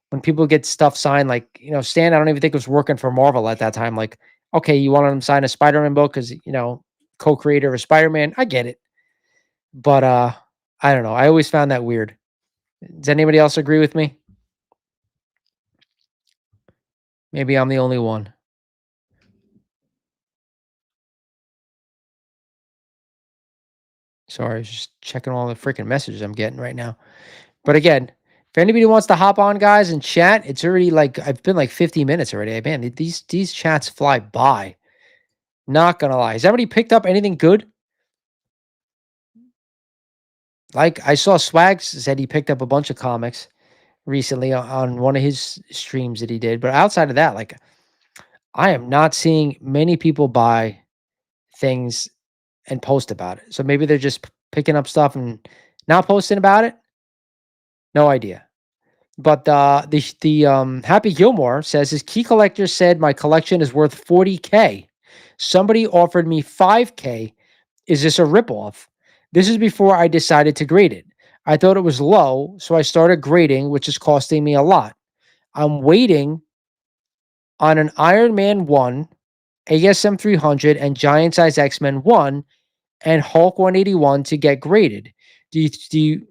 Speaker 1: when people get stuff signed. Like, Stan, I don't even think was working for Marvel at that time. Like, okay, you wanted him to sign a Spider-Man book because, co-creator of Spider-Man. I get it. But I don't know. I always found that weird. Does anybody else agree with me? Maybe I'm the only one. Sorry, just checking all the freaking messages I'm getting right now. But again, if anybody wants to hop on, guys, and chat, it's already like I've been like 50 minutes already. Man, these chats fly by. Not gonna lie. Has everybody picked up anything good? Like, I saw Swags said he picked up a bunch of comics recently on one of his streams that he did. But outside of that, like, I am not seeing many people buy things and post about it. So maybe they're just picking up stuff and not posting about it. No idea. But the Happy Gilmore says his key collector said my collection is worth 40K. Somebody offered me 5K. Is this a ripoff? This is before I decided to grade it. I thought it was low, so I started grading, which is costing me a lot. I'm waiting on an Iron Man 1, ASM 300, and Giant Size X-Men 1, and Hulk 181 to get graded. Do you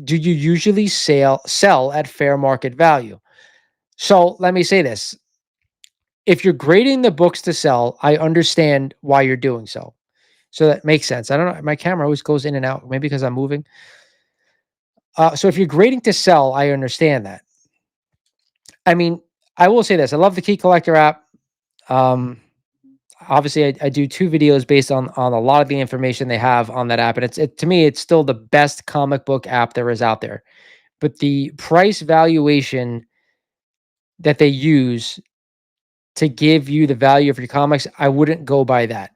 Speaker 1: usually sell at fair market value? So let me say this. If you're grading the books to sell, I understand why you're doing so. So that makes sense. I don't know. My camera always goes in and out, maybe because I'm moving. So if you're grading to sell, I understand that. I mean, I will say this. I love the Key Collector app. Obviously, I do 2 videos based on a lot of the information they have on that app. And to me, it's still the best comic book app there is out there. But the price valuation that they use to give you the value of your comics, I wouldn't go by that.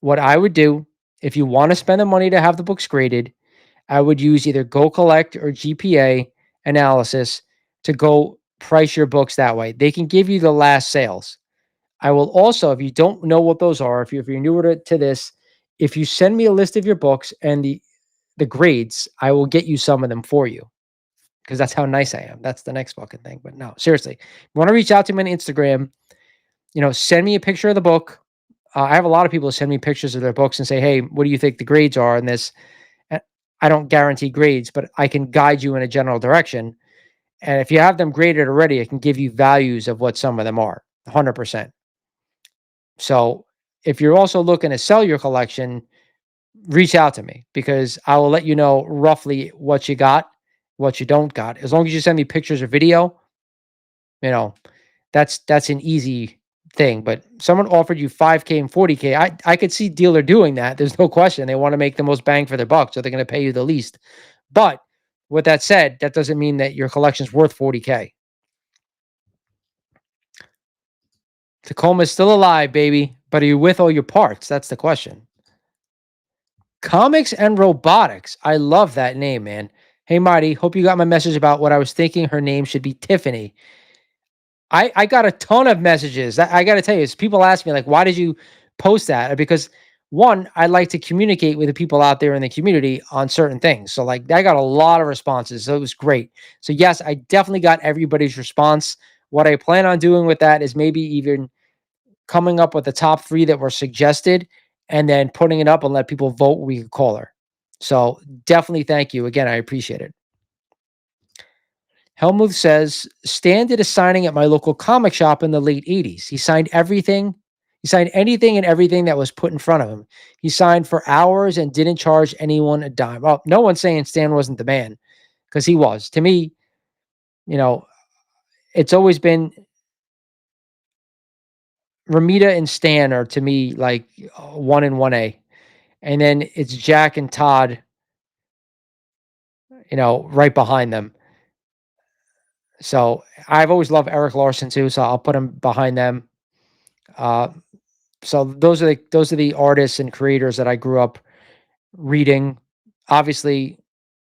Speaker 1: What I would do, if you want to spend the money to have the books graded, I would use either Go Collect or GPA analysis to go price your books that way. They can give you the last sales. I will also, if you don't know what those are, if you're newer to this, if you send me a list of your books and the grades, I will get you some of them for you, because that's how nice I am. That's the next fucking thing. But no, seriously, you want to reach out to me on Instagram, send me a picture of the book. I have a lot of people send me pictures of their books and say, hey, what do you think the grades are in this? I don't guarantee grades, but I can guide you in a general direction. And if you have them graded already, I can give you values of what some of them are, 100%. So if you're also looking to sell your collection, reach out to me, because I will let you know roughly what you got, what you don't got. As long as you send me pictures or video, that's an easy thing. But someone offered you 5K and 40K. I could see dealer doing that. There's no question. They want to make the most bang for their buck, so they're going to pay you the least. But with that said, that doesn't mean that your collection's worth 40K. Tacoma's still alive, baby. But are you with all your parts? That's the question. Comics and Robotics. I love that name, man. Hey, Marty, hope you got my message about what I was thinking. Her name should be Tiffany. I got a ton of messages. I got to tell you, people ask me like, why did you post that? Because one, I like to communicate with the people out there in the community on certain things. So like, I got a lot of responses. So it was great. So yes, I definitely got everybody's response. What I plan on doing with that is maybe even coming up with the top 3 that were suggested and then putting it up and let people vote. We could call her. So definitely thank you again. I appreciate it. Helmuth says Stan did a signing at my local comic shop in the late 80s. He signed everything. He signed anything and everything that was put in front of him. He signed for hours and didn't charge anyone a dime. Well, no one's saying Stan wasn't the man, because he was. To me, you know, it's always been Ramita and Stan are to me like 1 and 1A. And then it's Jack and Todd, right behind them. So I've always loved Eric Larson too, so I'll put him behind them. Uh, so those are the artists and creators that I grew up reading. Obviously,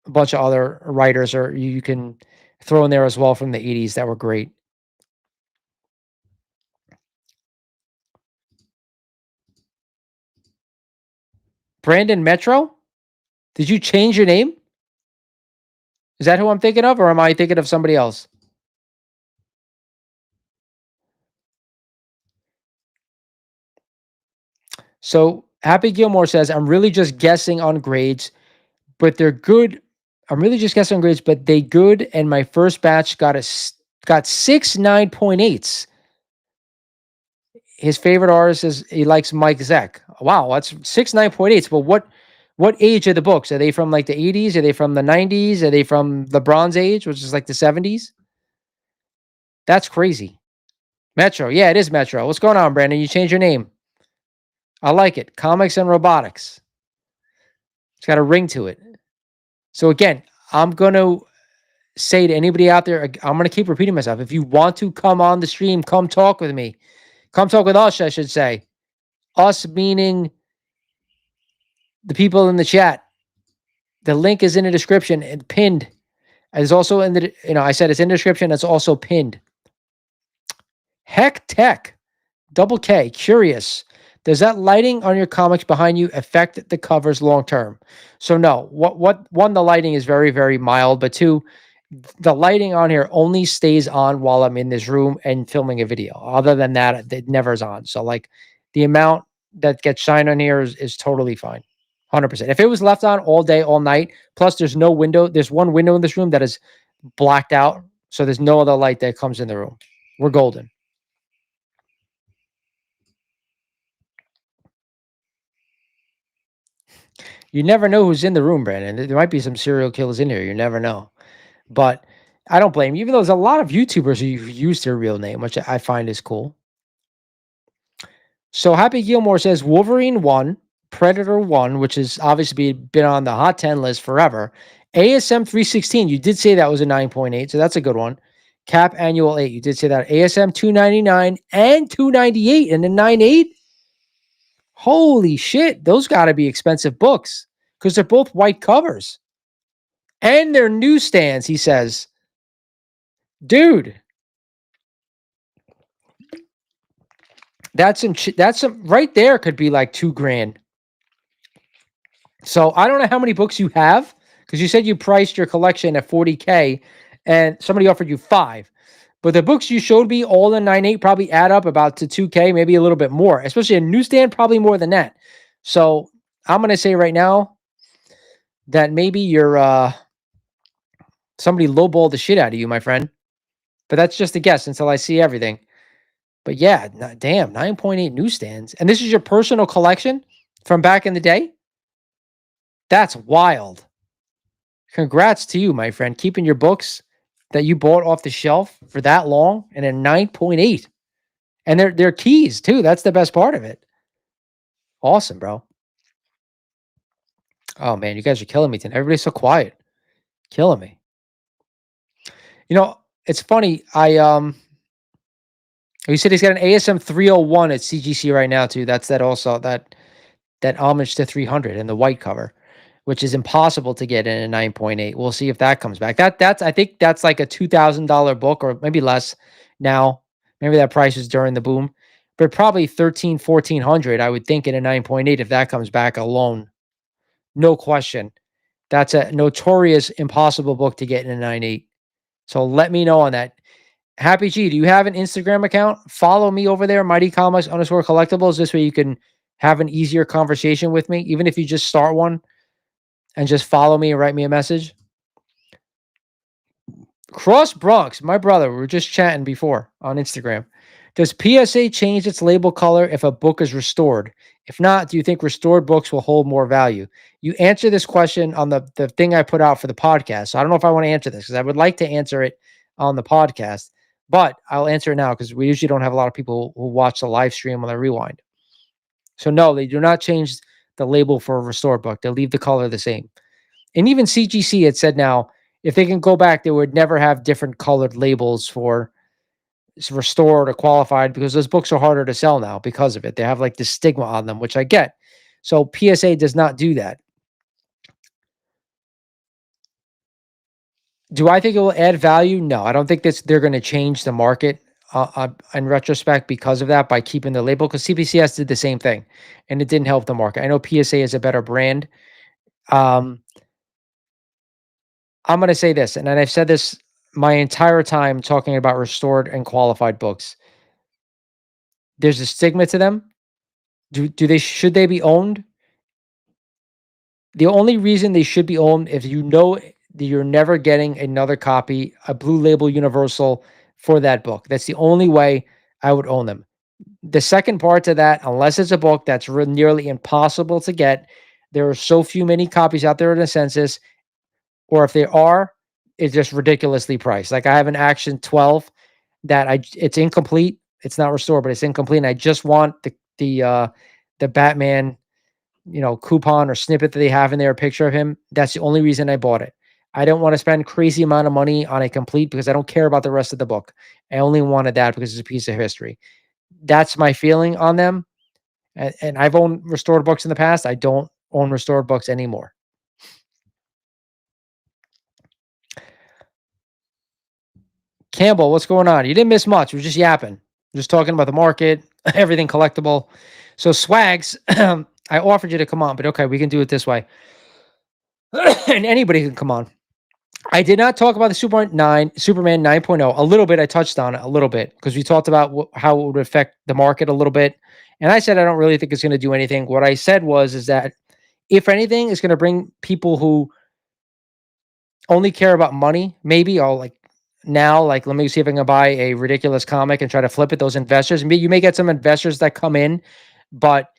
Speaker 1: a bunch of other writers or you can throw in there as well from the 80s that were great. Brandon Metro, did you change your name? Is that who I'm thinking of, or am I thinking of somebody else? So Happy Gilmore says, I'm really just guessing on grades, but they're good. I'm really just guessing on grades, but they good. And my first batch got 6 9.8s. His favorite artist is he likes Mike Zeck. Wow, that's 6 9.8s. But what age are the books? Are they from like the 80s? Are they from the 90s? Are they from the Bronze Age, which is like the 70s? That's crazy. Metro. Yeah, it is Metro. What's going on, Brandon? You changed your name. I like it. Comics and robotics. It's got a ring to it. So again, I'm gonna say to anybody out there, I'm gonna keep repeating myself. If you want to come on the stream, come talk with me. Come talk with us, I should say. Us meaning the people in the chat. The link is in the description and pinned. It's also in the, I said it's in the description. It's also pinned. Heck Tech, double K, curious. Does that lighting on your comics behind you affect the covers long term? So no. One, the lighting is very, very mild, but two, the lighting on here only stays on while I'm in this room and filming a video. Other than that, it never is on. So like the amount that gets shine on here is totally fine. 100%. If it was left on all day, all night, plus there's no window, there's one window in this room that is blacked out. So there's no other light that comes in the room. We're golden. You never know who's in the room, Brandon. There might be some serial killers in here. You never know. But I don't blame you, even though there's a lot of YouTubers who use their real name, which I find is cool. So Happy Gilmore says Wolverine 1, Predator 1, which has obviously been on the Hot 10 list forever. ASM 316, you did say that was a 9.8, so that's a good one. Cap Annual 8, you did say that. ASM 299 and 298 and a 9.8. Holy shit, those got to be expensive books because they're both white covers. And they're newsstands, he says. Dude, that's some right there could be like $2,000. So I don't know how many books you have because you said you priced your collection at $40K and somebody offered you 5. But the books you showed me, all in 9.8, probably add up about to 2K, maybe a little bit more, especially a newsstand, probably more than that. So I'm going to say right now that maybe you're somebody lowballed the shit out of you, my friend. But that's just a guess until I see everything. But yeah, damn, 9.8 newsstands. And this is your personal collection from back in the day? That's wild. Congrats to you, my friend, keeping your books that you bought off the shelf for that long and a 9.8. And they're keys too. That's the best part of it. Awesome, bro. Oh man, you guys are killing me tonight. Everybody's so quiet. Killing me. It's funny. You said he's got an ASM 301 at CGC right now too. That's that also that homage to 300 and the white cover. which is impossible to get in a 9.8. We'll see if that comes back. That's I think that's like a $2,000 book or maybe less now. Maybe that price is during the boom, but probably 13, 1400. I would think in a 9.8 if that comes back alone. No question. That's a notorious impossible book to get in a 9.8. So let me know on that. Happy G, do you have an Instagram account? Follow me over there, Mighty Comics underscore collectibles. This way you can have an easier conversation with me, even if you just start one and just follow me and write me a message. Cross Bronx, my brother, we were just chatting before on Instagram. Does PSA change its label color if a book is restored? If not, do you think restored books will hold more value? You answer this question on the thing I put out for the podcast. So I don't know if I want to answer this because I would like to answer it on the podcast, but I'll answer it now because we usually don't have a lot of people who watch the live stream on the rewind. So no, they do not change the label for a restored book. They leave the color the same. And even CGC had said now, if they can go back, they would never have different colored labels for restored or qualified because those books are harder to sell now because of it. They have like this stigma on them, which I get. So PSA does not do that. Do I think it will add value? No, I don't think they're going to change the market in retrospect because of that by keeping the label because CBCS did the same thing and it didn't help the market. I know PSA is a better brand. Um, I'm going to say this, and I've said this my entire time talking about restored and qualified books. There's a stigma to them. Should they be owned? The only reason they should be owned if you know that you're never getting another copy, a Blue Label Universal for that book. That's the only way I would own them. The second part to that, unless it's a book that's nearly impossible to get, there are so few many copies out there in the census, or if they are, it's just ridiculously priced. Like I have an Action 12 that it's incomplete. It's not restored, but it's incomplete. And I just want the Batman, coupon or snippet that they have in there, a picture of him. That's the only reason I bought it. I don't want to spend crazy amount of money on a complete because I don't care about the rest of the book. I only wanted that because it's a piece of history. That's my feeling on them. And I've owned restored books in the past. I don't own restored books anymore. Campbell, what's going on? You didn't miss much. We're just yapping. Just talking about the market, everything collectible. So Swags, I offered you to come on, but okay, we can do it this way. And anybody can come on. I did not talk about the Superman 9.0. A little bit, I touched on it a little bit because we talked about how it would affect the market a little bit. And I said I don't really think it's going to do anything. What I said is that if anything, it's going to bring people who only care about money. Maybe I'll let me see if I can buy a ridiculous comic and try to flip it. Those investors, you may get some investors that come in, but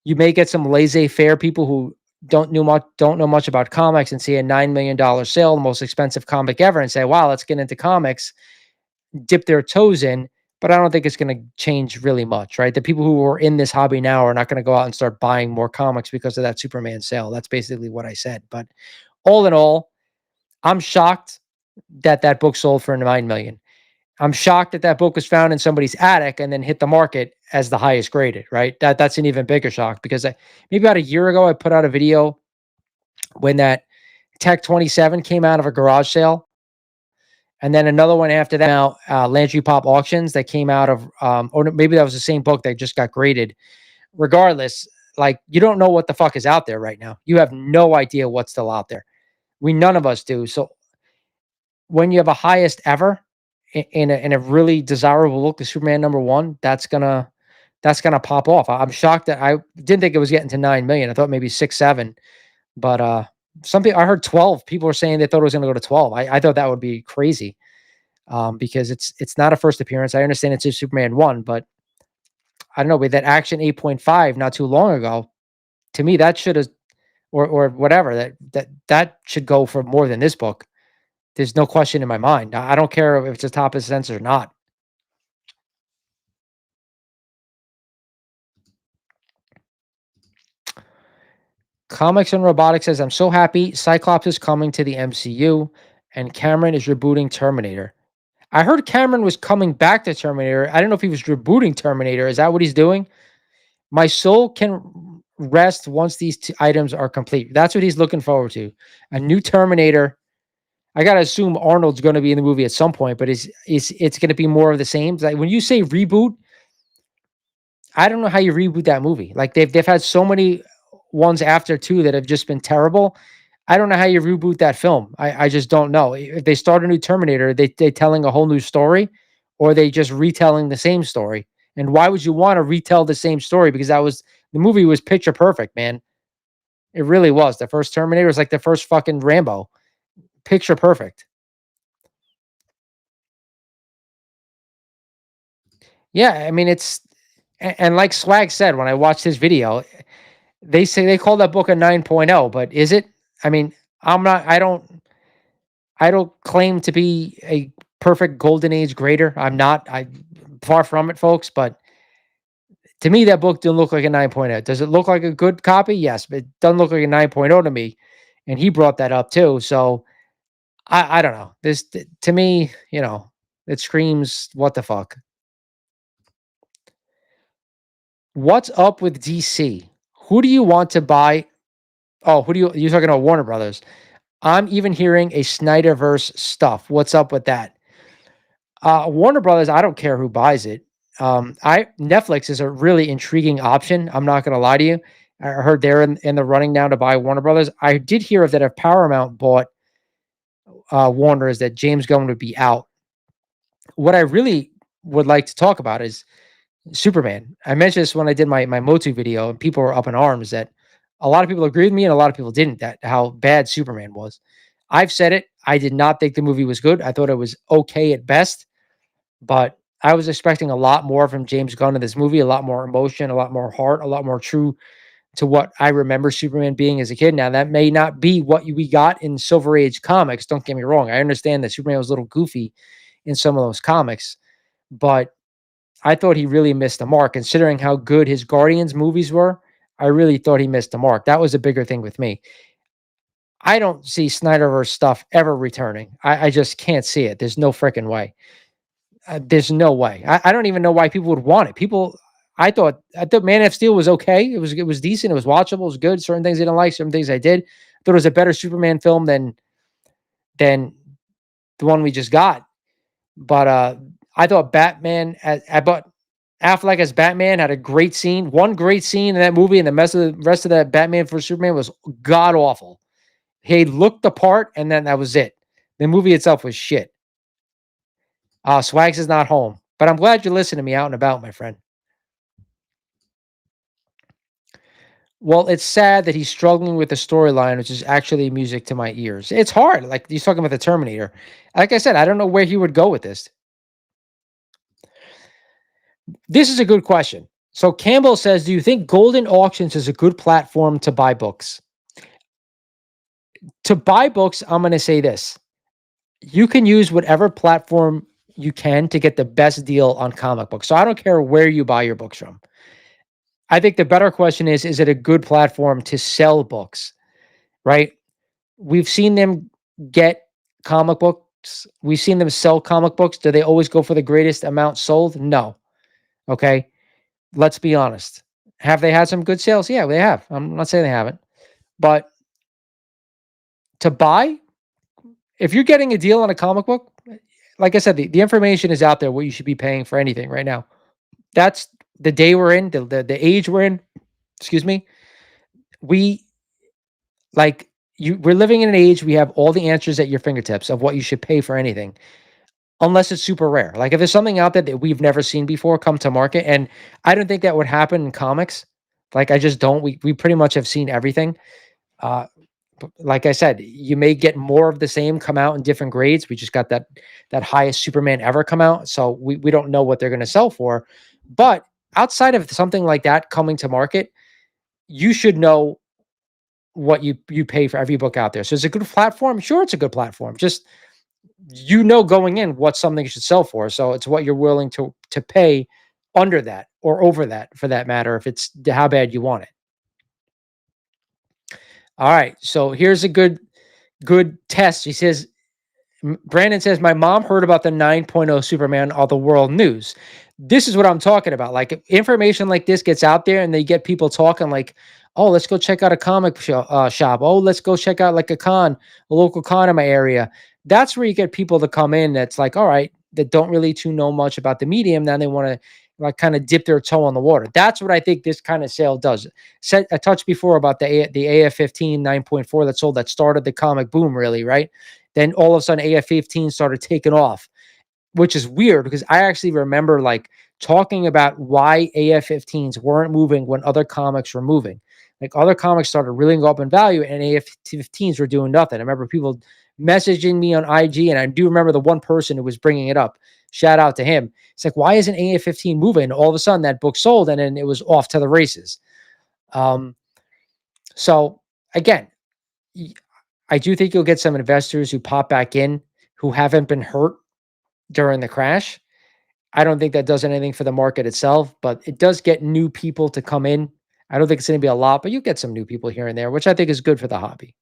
Speaker 1: you may get some laissez-faire people who don't know much about comics and see a $9 million sale, the most expensive comic ever, and say, wow, let's get into comics, dip their toes in. But I don't think it's going to change really much, right? The people who are in this hobby now are not going to go out and start buying more comics because of that Superman sale. That's basically what I said. But all in all, I'm shocked that book sold for $9 million. I'm shocked that book was found in somebody's attic and then hit the market as the highest graded, right? That's an even bigger shock because maybe about a year ago, I put out a video when that Tech 27 came out of a garage sale. And then another one after that, now Landry Pop Auctions that came out of, or maybe that was the same book that just got graded. Regardless, you don't know what the fuck is out there right now. You have no idea what's still out there. None of us do. So when you have a highest ever in a really desirable look, the Superman #1, that's gonna pop off. I'm shocked that I didn't think it was getting to 9 million. I thought maybe 6, 7, but I heard 12. People were saying they thought it was gonna go to 12. I thought that would be crazy because it's not a first appearance. I understand it's a Superman 1, but I don't know, with that Action 8.5 not too long ago, to me that should have or whatever that should go for more than this book. There's no question in my mind. I don't care if it's a top of the census or not. Comics and Robotics says, I'm so happy Cyclops is coming to the MCU and Cameron is rebooting Terminator. I heard Cameron was coming back to Terminator. I don't know if he was rebooting Terminator. Is that what he's doing? My soul can rest once these items are complete. That's what he's looking forward to. A new Terminator. I gotta assume Arnold's going to be in the movie at some point, but it's going to be more of the same. Like when you say reboot, I don't know how you reboot that movie. Like they've had so many ones after two that have just been terrible. I don't know how you reboot that film. I just don't know. If they start a new Terminator, they telling a whole new story, or they just retelling the same story. And why would you want to retell the same story? Because the movie was picture perfect, man. It really was. The first Terminator was like the first fucking Rambo. Picture perfect. Yeah, I mean and like Swag said when I watched his video, they say they call that book a 9.0, but is it? I mean, I'm not I don't claim to be a perfect golden age grader. I'm not. I far from it, folks, but to me that book didn't look like a 9.0. Does it look like a good copy? Yes, but it doesn't look like a 9.0 to me. And he brought that up too. So I don't know. This to me, it screams what the fuck. What's up with DC? Who do you want to buy? Oh, who do you're talking about Warner Brothers? I'm even hearing a Snyderverse stuff. What's up with that? Warner Brothers, I don't care who buys it. I Netflix is a really intriguing option. I'm not going to lie to you. I heard they're in the running now to buy Warner Brothers. I did hear of that if Paramount bought Warner, is that James Gunn would be out. What I really would like to talk about is Superman. I mentioned this when I did my Motu video, and people were up in arms that a lot of people agreed with me and a lot of people didn't, that how bad Superman was. I've said it. I did not think the movie was good. I thought it was okay at best, but I was expecting a lot more from James Gunn in this movie, a lot more emotion, a lot more heart, a lot more true to what I remember Superman being as a kid. Now, that may not be what we got in Silver Age comics. Don't get me wrong. I understand that Superman was a little goofy in some of those comics, but I thought he really missed the mark considering how good his Guardians movies were. I really thought he missed the mark. That was a bigger thing with me. I don't see Snyderverse stuff ever returning. I just can't see it. There's no freaking way. There's no way. I don't even know why people would want it. I thought Man of Steel was okay. It was decent. It was watchable. It was good. Certain things I didn't like. Certain things I did. I thought it was a better Superman film than the one we just got. But I thought but Affleck as Batman had a great scene. One great scene in that movie, and the rest of that Batman for Superman was god awful. He looked the part, and then that was it. The movie itself was shit. Swags is not home, but I'm glad you're listening to me out and about, my friend. Well, it's sad that he's struggling with the storyline, which is actually music to my ears. It's hard. Like he's talking about the Terminator. Like I said, I don't know where he would go with this. This is a good question. So Campbell says, "Do you think Golden Auctions is a good platform to buy books?" To buy books, I'm going to say this: you can use whatever platform you can to get the best deal on comic books. So I don't care where you buy your books from. I think the better question is it a good platform to sell books, right? We've seen them get comic books. We've seen them sell comic books. Do they always go for the greatest amount sold? No. Okay. Let's be honest. Have they had some good sales? Yeah, they have. I'm not saying they haven't. But to buy, if you're getting a deal on a comic book, like I said, the information is out there what you should be paying for anything right now. That's the day we're in, the age we're in. Excuse me. We we're living in an age we have all the answers at your fingertips of what you should pay for anything, unless it's super rare. Like if there's something out there that we've never seen before come to market, and I don't think that would happen in comics. Like I just don't. We pretty much have seen everything. Uh, like I said, you may get more of the same come out in different grades. We just got that highest Superman ever come out, so we don't know what they're going to sell for. But outside of something like that coming to market, you should know what you pay for every book out there. So it's a good platform. Sure, it's a good platform. Just going in what something should sell for. So it's what you're willing to pay under that or over that, for that matter, if it's how bad you want it. All right. So here's a good test. He says, Brandon says, my mom heard about the 9.0 Superman on the world news. This is what I'm talking about. Like information like this gets out there and they get people talking like, Oh, let's go check out a shop. Oh, let's go check out like a local con in my area. That's where you get people to come in that's like, all right, that don't really too know much about the medium. Now they want to like kind of dip their toe on the water. That's what I think this kind of sale does. Said I touched before about the AF-15 9.4 that sold, that started the comic boom, really, right? Then all of a sudden AF-15 started taking off, which is weird because I actually remember like talking about why AF-15s weren't moving when other comics were moving. Like other comics started really going up in value and AF-15s were doing nothing. I remember people messaging me on IG, and I do remember the one person who was bringing it up. Shout out to him. It's like, why isn't AF-15 moving? All of a sudden that book sold and then it was off to the races. Um, so again, I do think you'll get some investors who pop back in who haven't been hurt during the crash. I don't think that does anything for the market itself, but it does get new people to come in. I don't think it's going to be a lot, but you get some new people here and there, which I think is good for the hobby.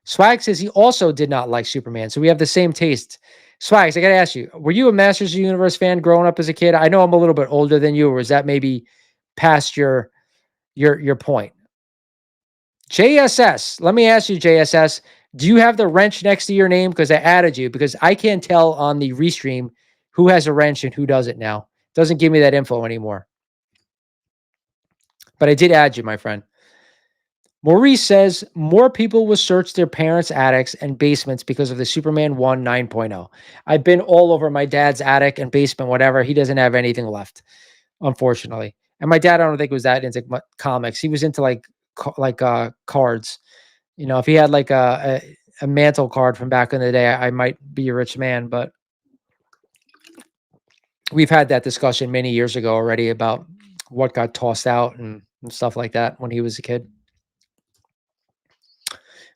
Speaker 1: Swag says he also did not like Superman, so we have the same taste. Swags, I got to ask you, were you a Masters of the Universe fan growing up as a kid? I know I'm a little bit older than you, or is that maybe past your point? JSS, let me ask you, JSS, do you have the wrench next to your name? Because I added you, because I can't tell on the restream who has a wrench and who doesn't now. Doesn't give me that info anymore. But I did add you, my friend. Maurice says more people will search their parents' attics and basements because of the Superman 1 9.0. I've been all over my dad's attic and basement, whatever. He doesn't have anything left, unfortunately. And my dad, I don't think was that into comics. He was into cards. You know, if he had like a mantle card from back in the day, I might be a rich man. But we've had that discussion many years ago already about what got tossed out and stuff like that when he was a kid.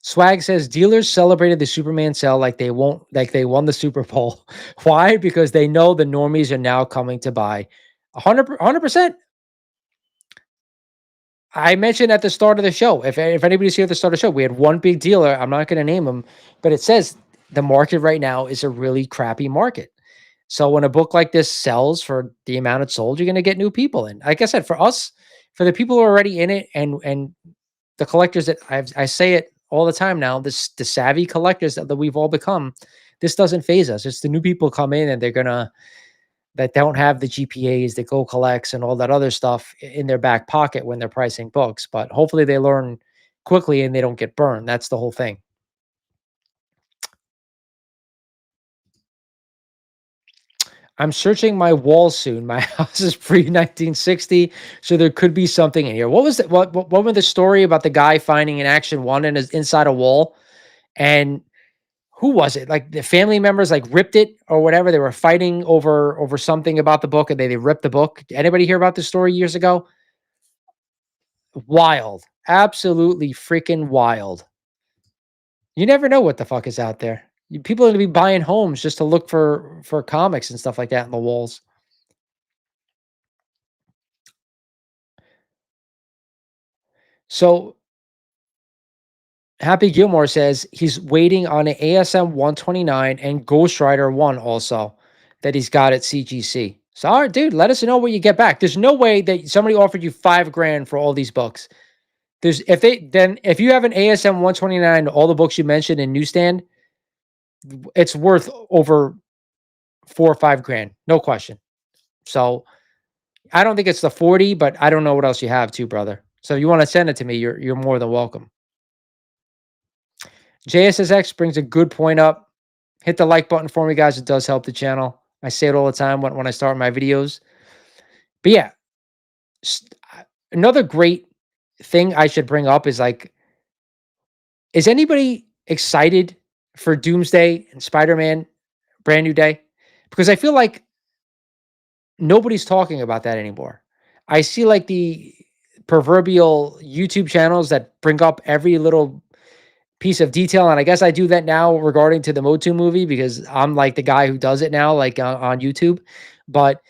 Speaker 1: Swag says dealers celebrated the Superman sale like they won the Super Bowl. Why? Because they know the normies are now coming to buy. 100%. I mentioned at the start of the show, if anybody's here at the start of the show, we had one big dealer. I'm not going to name him, but it says the market right now is a really crappy market. So when a book like this sells for the amount it sold, you're going to get new people in. Like I said, for us, for the people who are already in it, and the collectors that I say it all the time now, the savvy collectors that we've all become, this doesn't phase us. It's the new people come in and that don't have the GPAs, the Go Collects and all that other stuff in their back pocket when they're pricing books. But hopefully they learn quickly and they don't get burned. That's the whole thing. I'm searching my wall soon. My house is pre-1960, so there could be something in here. What was it? What was the story about the guy finding an Action 1 in his inside a wall? And who was it? Like the family members like ripped it or whatever. They were fighting over something about the book and they ripped the book. Anybody hear about this story years ago? Wild. Absolutely freaking wild. You never know what the fuck is out there. People are going to be buying homes just to look for comics and stuff like that in the walls. So Happy Gilmore says he's waiting on an ASM 129 and Ghost Rider 1 also that he's got at CGC. So, all right, dude, let us know what you get back. There's no way that somebody offered you $5,000 for all these books. If you have an ASM 129, all the books you mentioned in newsstand, it's worth over $4 or $5,000, no question. So I don't think it's the 40, but I don't know what else you have too, brother. So if you want to send it to me, you're more than welcome. JSSX brings a good point up. Hit the like button for me, guys. It does help the channel. I say it all the time when I start my videos. But yeah, another great thing I should bring up is like, is anybody excited for Doomsday and Spider-Man Brand New Day? Because I feel like nobody's talking about that anymore. I see like the proverbial YouTube channels that bring up every little piece of detail. And I guess I do that now regarding to the Motu movie because I'm like the guy who does it now, like on YouTube. But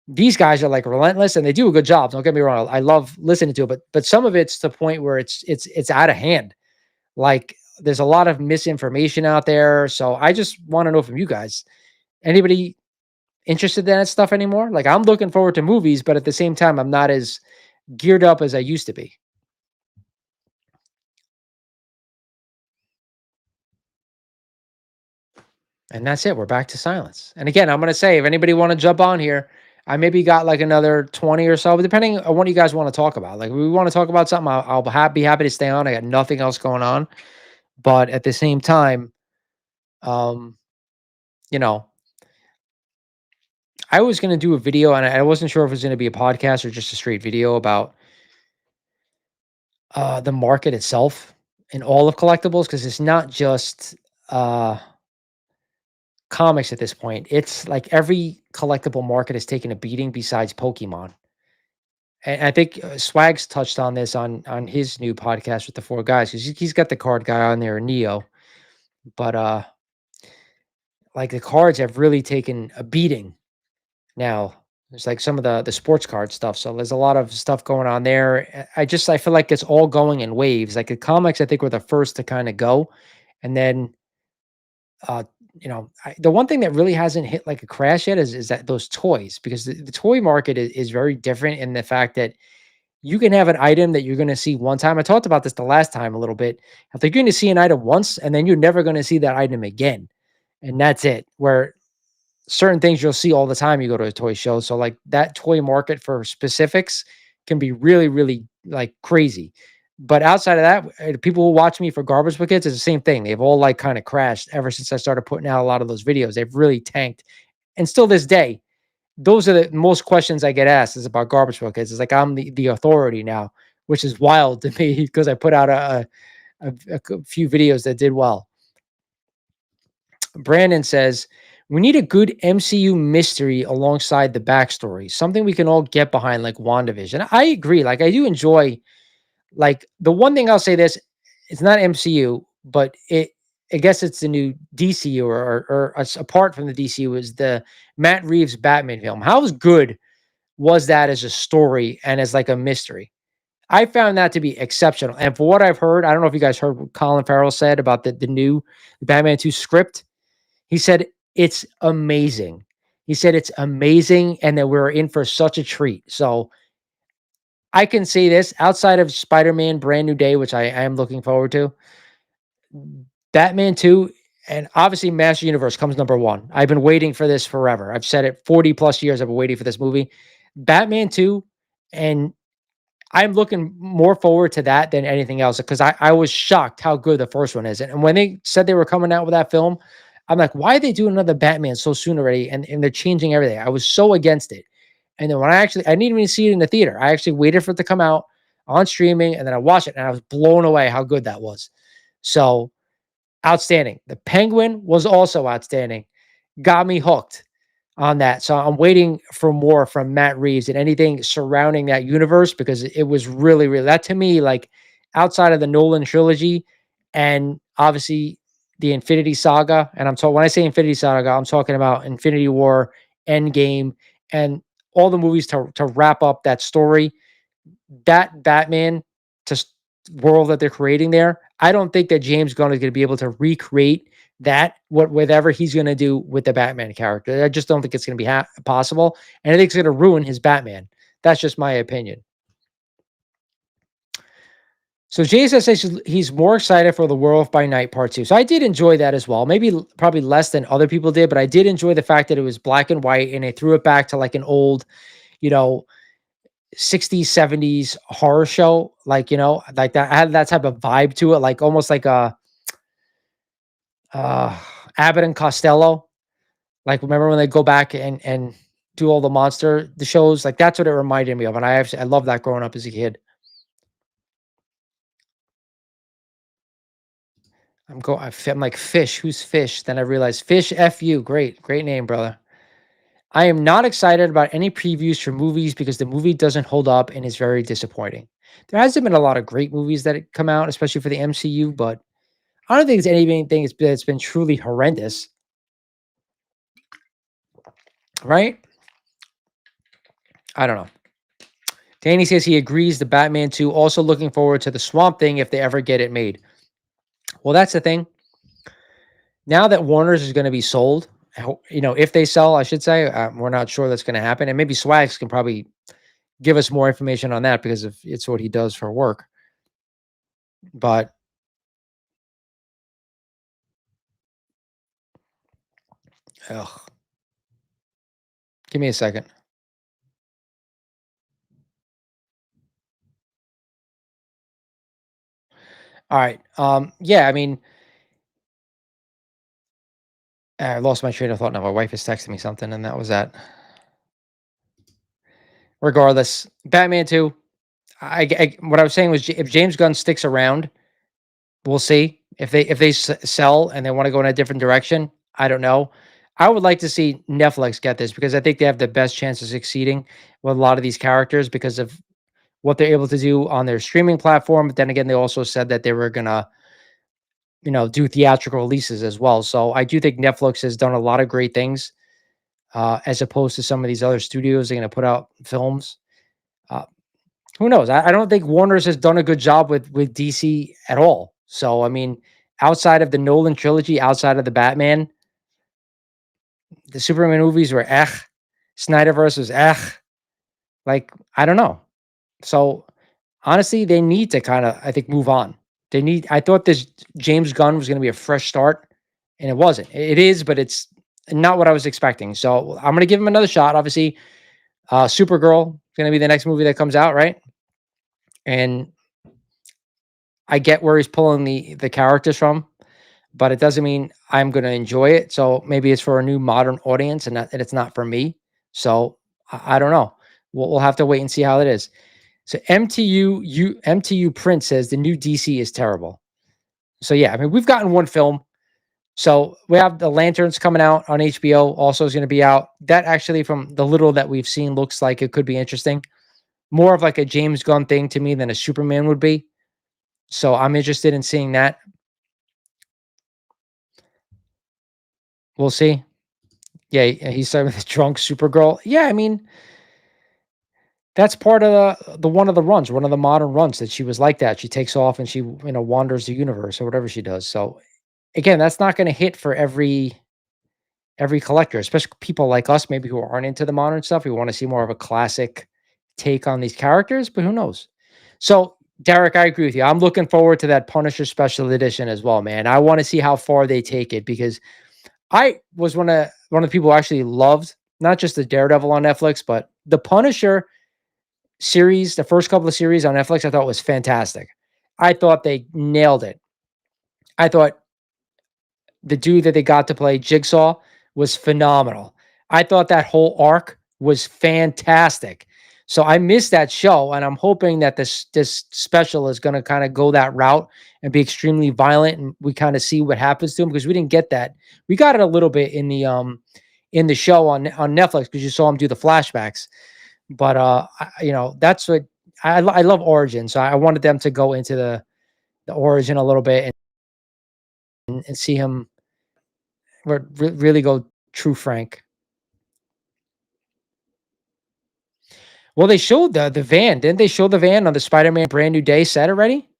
Speaker 1: these guys are like relentless and they do a good job. Don't get me wrong. I love listening to it, but some of it's to the point where it's out of hand. Like there's a lot of misinformation out there. So I just want to know from you guys, anybody interested in that stuff anymore? Like I'm looking forward to movies, but at the same time, I'm not as geared up as I used to be. And that's it. We're back to silence. And again, I'm going to say, if anybody want to jump on here, I maybe got like another 20 or so, but depending on what you guys want to talk about. Like, if we want to talk about something, I'll be happy to stay on. I got nothing else going on. But at the same time, um, you know, I was going to do a video and I wasn't sure if it was going to be a podcast or just a straight video about the market itself and all of collectibles, because it's not just uh, comics at this point. It's like every collectible market has taken a beating besides Pokemon. And I think Swags touched on this on his new podcast with the four guys, because he's got the card guy on there, Neo. But like the cards have really taken a beating now. There's like some of the sports card stuff. So there's a lot of stuff going on there. I feel like it's all going in waves. Like the comics, I think were the first to kind of go, and then uh, the one thing that really hasn't hit like a crash yet is that those toys, because the toy market is very different in the fact that you can have an item that you're going to see one time. I talked about this the last time a little bit. If they're going to see an item once and then you're never going to see that item again, and that's it. Where certain things you'll see all the time you go to a toy show. So like that toy market for specifics can be really, really like crazy. But outside of that, people who watch me for Garbage Buckets is the same thing. They've all like kind of crashed ever since I started putting out a lot of those videos. They've really tanked. And still this day, those are the most questions I get asked is about Garbage Buckets. It's like I'm the authority now, which is wild to me because I put out a few videos that did well. Brandon says, we need a good MCU mystery alongside the backstory, something we can all get behind, like WandaVision. I agree. Like, I do enjoy, like, the one thing I'll say this, it's not MCU, but I guess it's the new DCU apart from the DCU is the Matt Reeves Batman film. How good was that as a story and as like a mystery? I found that to be exceptional. And for what I've heard, I don't know if you guys heard what Colin Farrell said about the new Batman 2 script. He said, it's amazing. He said, it's amazing and that we're in for such a treat. So I can say this outside of Spider-Man Brand New Day, which I am looking forward to. Batman 2 and obviously Master Universe comes number one. I've been waiting for this forever. I've said it 40 plus years. I've been waiting for this movie. Batman 2, and I'm looking more forward to that than anything else because I was shocked how good the first one is. And when they said they were coming out with that film, I'm like, why are they doing another Batman so soon already? And they're changing everything. I was so against it. And then when I didn't even see it in the theater. I actually waited for it to come out on streaming and then I watched it and I was blown away how good that was. So outstanding. The Penguin was also outstanding. Got me hooked on that. So I'm waiting for more from Matt Reeves and anything surrounding that universe because it was really, really that to me, like outside of the Nolan trilogy and obviously the Infinity Saga. And I'm talking when I say Infinity Saga, I'm talking about Infinity War, Endgame, and all the movies to wrap up that story. That Batman to world that they're creating there. I don't think that James Gunn is going to be able to recreate that whatever he's going to do with the Batman character. I just don't think it's going to be possible, and I think it's going to ruin his Batman. That's just my opinion. So Jason says he's more excited for the Werewolf by Night Part 2. So I did enjoy that as well. Maybe probably less than other people did, but I did enjoy the fact that it was black and white and they threw it back to like an old, you know, 60s, 70s horror show. Like, like that. I had that type of vibe to it, like almost like a Abbott and Costello. Like, remember when they go back and do all the shows? Like, that's what it reminded me of. And I love that growing up as a kid. I'm like, Fish, who's Fish? Then I realized Fish F you. Great name, brother. I am not excited about any previews for movies because the movie doesn't hold up and is very disappointing. There hasn't been a lot of great movies that come out, especially for the MCU, but I don't think it's anything that's been truly horrendous. Right? I don't know. Danny says he agrees the Batman 2, also looking forward to the Swamp Thing if they ever get it made. Well, that's the thing. Now that Warner's is going to be sold, if they sell, I should say, we're not sure that's going to happen. And maybe Swags can probably give us more information on that because of it's what he does for work. But ugh, give me a second. All right. Yeah, I mean, I lost my train of thought now. My wife is texting me something, and that was that. Regardless, Batman 2. What I was saying was, if James Gunn sticks around, we'll see. If they sell and they want to go in a different direction, I don't know. I would like to see Netflix get this because I think they have the best chance of succeeding with a lot of these characters because of what they're able to do on their streaming platform. But then again, they also said that they were gonna, do theatrical releases as well. So I do think Netflix has done a lot of great things, as opposed to some of these other studios. They're gonna put out films. Uh, who knows? I don't think Warner's has done a good job with DC at all. So I mean, outside of the Nolan trilogy, outside of the Batman, the Superman movies were Snyderverse was Like, I don't know. So honestly, they need to kind of, I think, move on. I thought this James Gunn was going to be a fresh start, and it wasn't. It is, but it's not what I was expecting. So I'm going to give him another shot. Obviously, Supergirl is going to be the next movie that comes out, right? And I get where he's pulling the characters from, but it doesn't mean I'm going to enjoy it. So maybe it's for a new modern audience, and it's not for me. So I don't know. We'll have to wait and see how it is. So MTU Print says the new DC is terrible. So yeah, I mean we've gotten one film. So we have the Lanterns coming out on HBO. Also is going to be out. That actually, from the little that we've seen, looks like it could be interesting. More of like a James Gunn thing to me than a Superman would be. So I'm interested in seeing that. We'll see. Yeah, he started with the drunk Supergirl. Yeah, I mean that's part of the one of the runs, one of the modern runs that she was like that. She takes off and she wanders the universe or whatever she does. So again, that's not going to hit for every collector, especially people like us, maybe who aren't into the modern stuff. We want to see more of a classic take on these characters, but who knows? So, Derek, I agree with you. I'm looking forward to that Punisher special edition as well, man. I want to see how far they take it because I was one of the people who actually loved not just the Daredevil on Netflix, but the Punisher series, the first couple of series on Netflix. I thought was fantastic. I thought they nailed it. I thought the dude that they got to play Jigsaw was phenomenal. I thought that whole arc was fantastic. So I missed that show, and I'm hoping that this special is going to kind of go that route and be extremely violent, and we kind of see what happens to him because we didn't get that. We got it a little bit in the show on Netflix because you saw him do the flashbacks. But that's what I love Origin, so I wanted them to go into the origin a little bit and see him really go true Frank. Well, they showed the van. Didn't they show the van on the Spider-Man Brand New Day set already?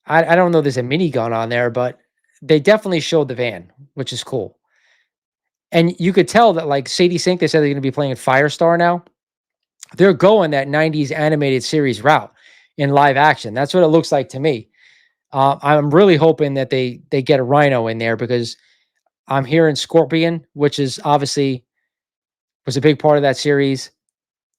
Speaker 1: I don't know there's a minigun on there, but they definitely showed the van, which is cool. And you could tell that like Sadie Sink, they said they're going to be playing Firestar now. They're going that 90s animated series route in live action. That's what it looks like to me. I'm really hoping that they get a Rhino in there because I'm hearing Scorpion, which is obviously was a big part of that series.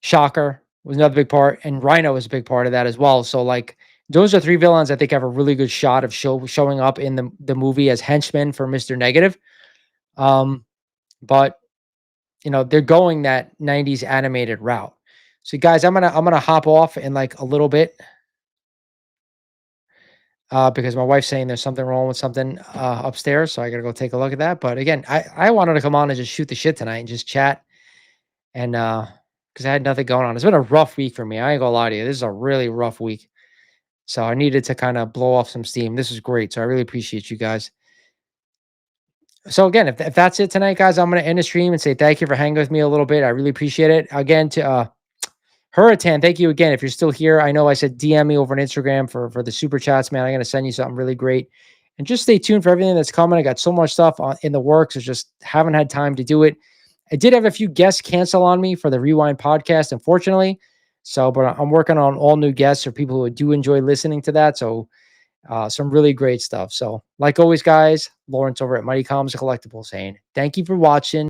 Speaker 1: Shocker was another big part, and Rhino was a big part of that as well. So like those are three villains I think have a really good shot of showing up in the movie as henchmen for Mr. Negative. But they're going that 90s animated route. So guys, I'm gonna hop off in like a little bit. Because my wife's saying there's something wrong with something upstairs, so I gotta go take a look at that. But again, I wanted to come on and just shoot the shit tonight and just chat, and because I had nothing going on. It's been a rough week for me. I ain't gonna lie to you. This is a really rough week, so I needed to kind of blow off some steam. This is great, so I really appreciate you guys. So again, if that's it tonight, guys, I'm gonna end the stream and say thank you for hanging with me a little bit. I really appreciate it. Again, to Hurricane, thank you again. If you're still here, I know I said DM me over on Instagram for the super chats, man. I'm gonna send you something really great, and just stay tuned for everything that's coming. I got so much stuff in the works. I just haven't had time to do it, I did have a few guests cancel on me for the Rewind podcast, unfortunately. So, but I'm working on all new guests or people who do enjoy listening to that. So, some really great stuff. So, like always, guys, Lawrence over at Mighty Comics and Collectibles saying, thank you for watching.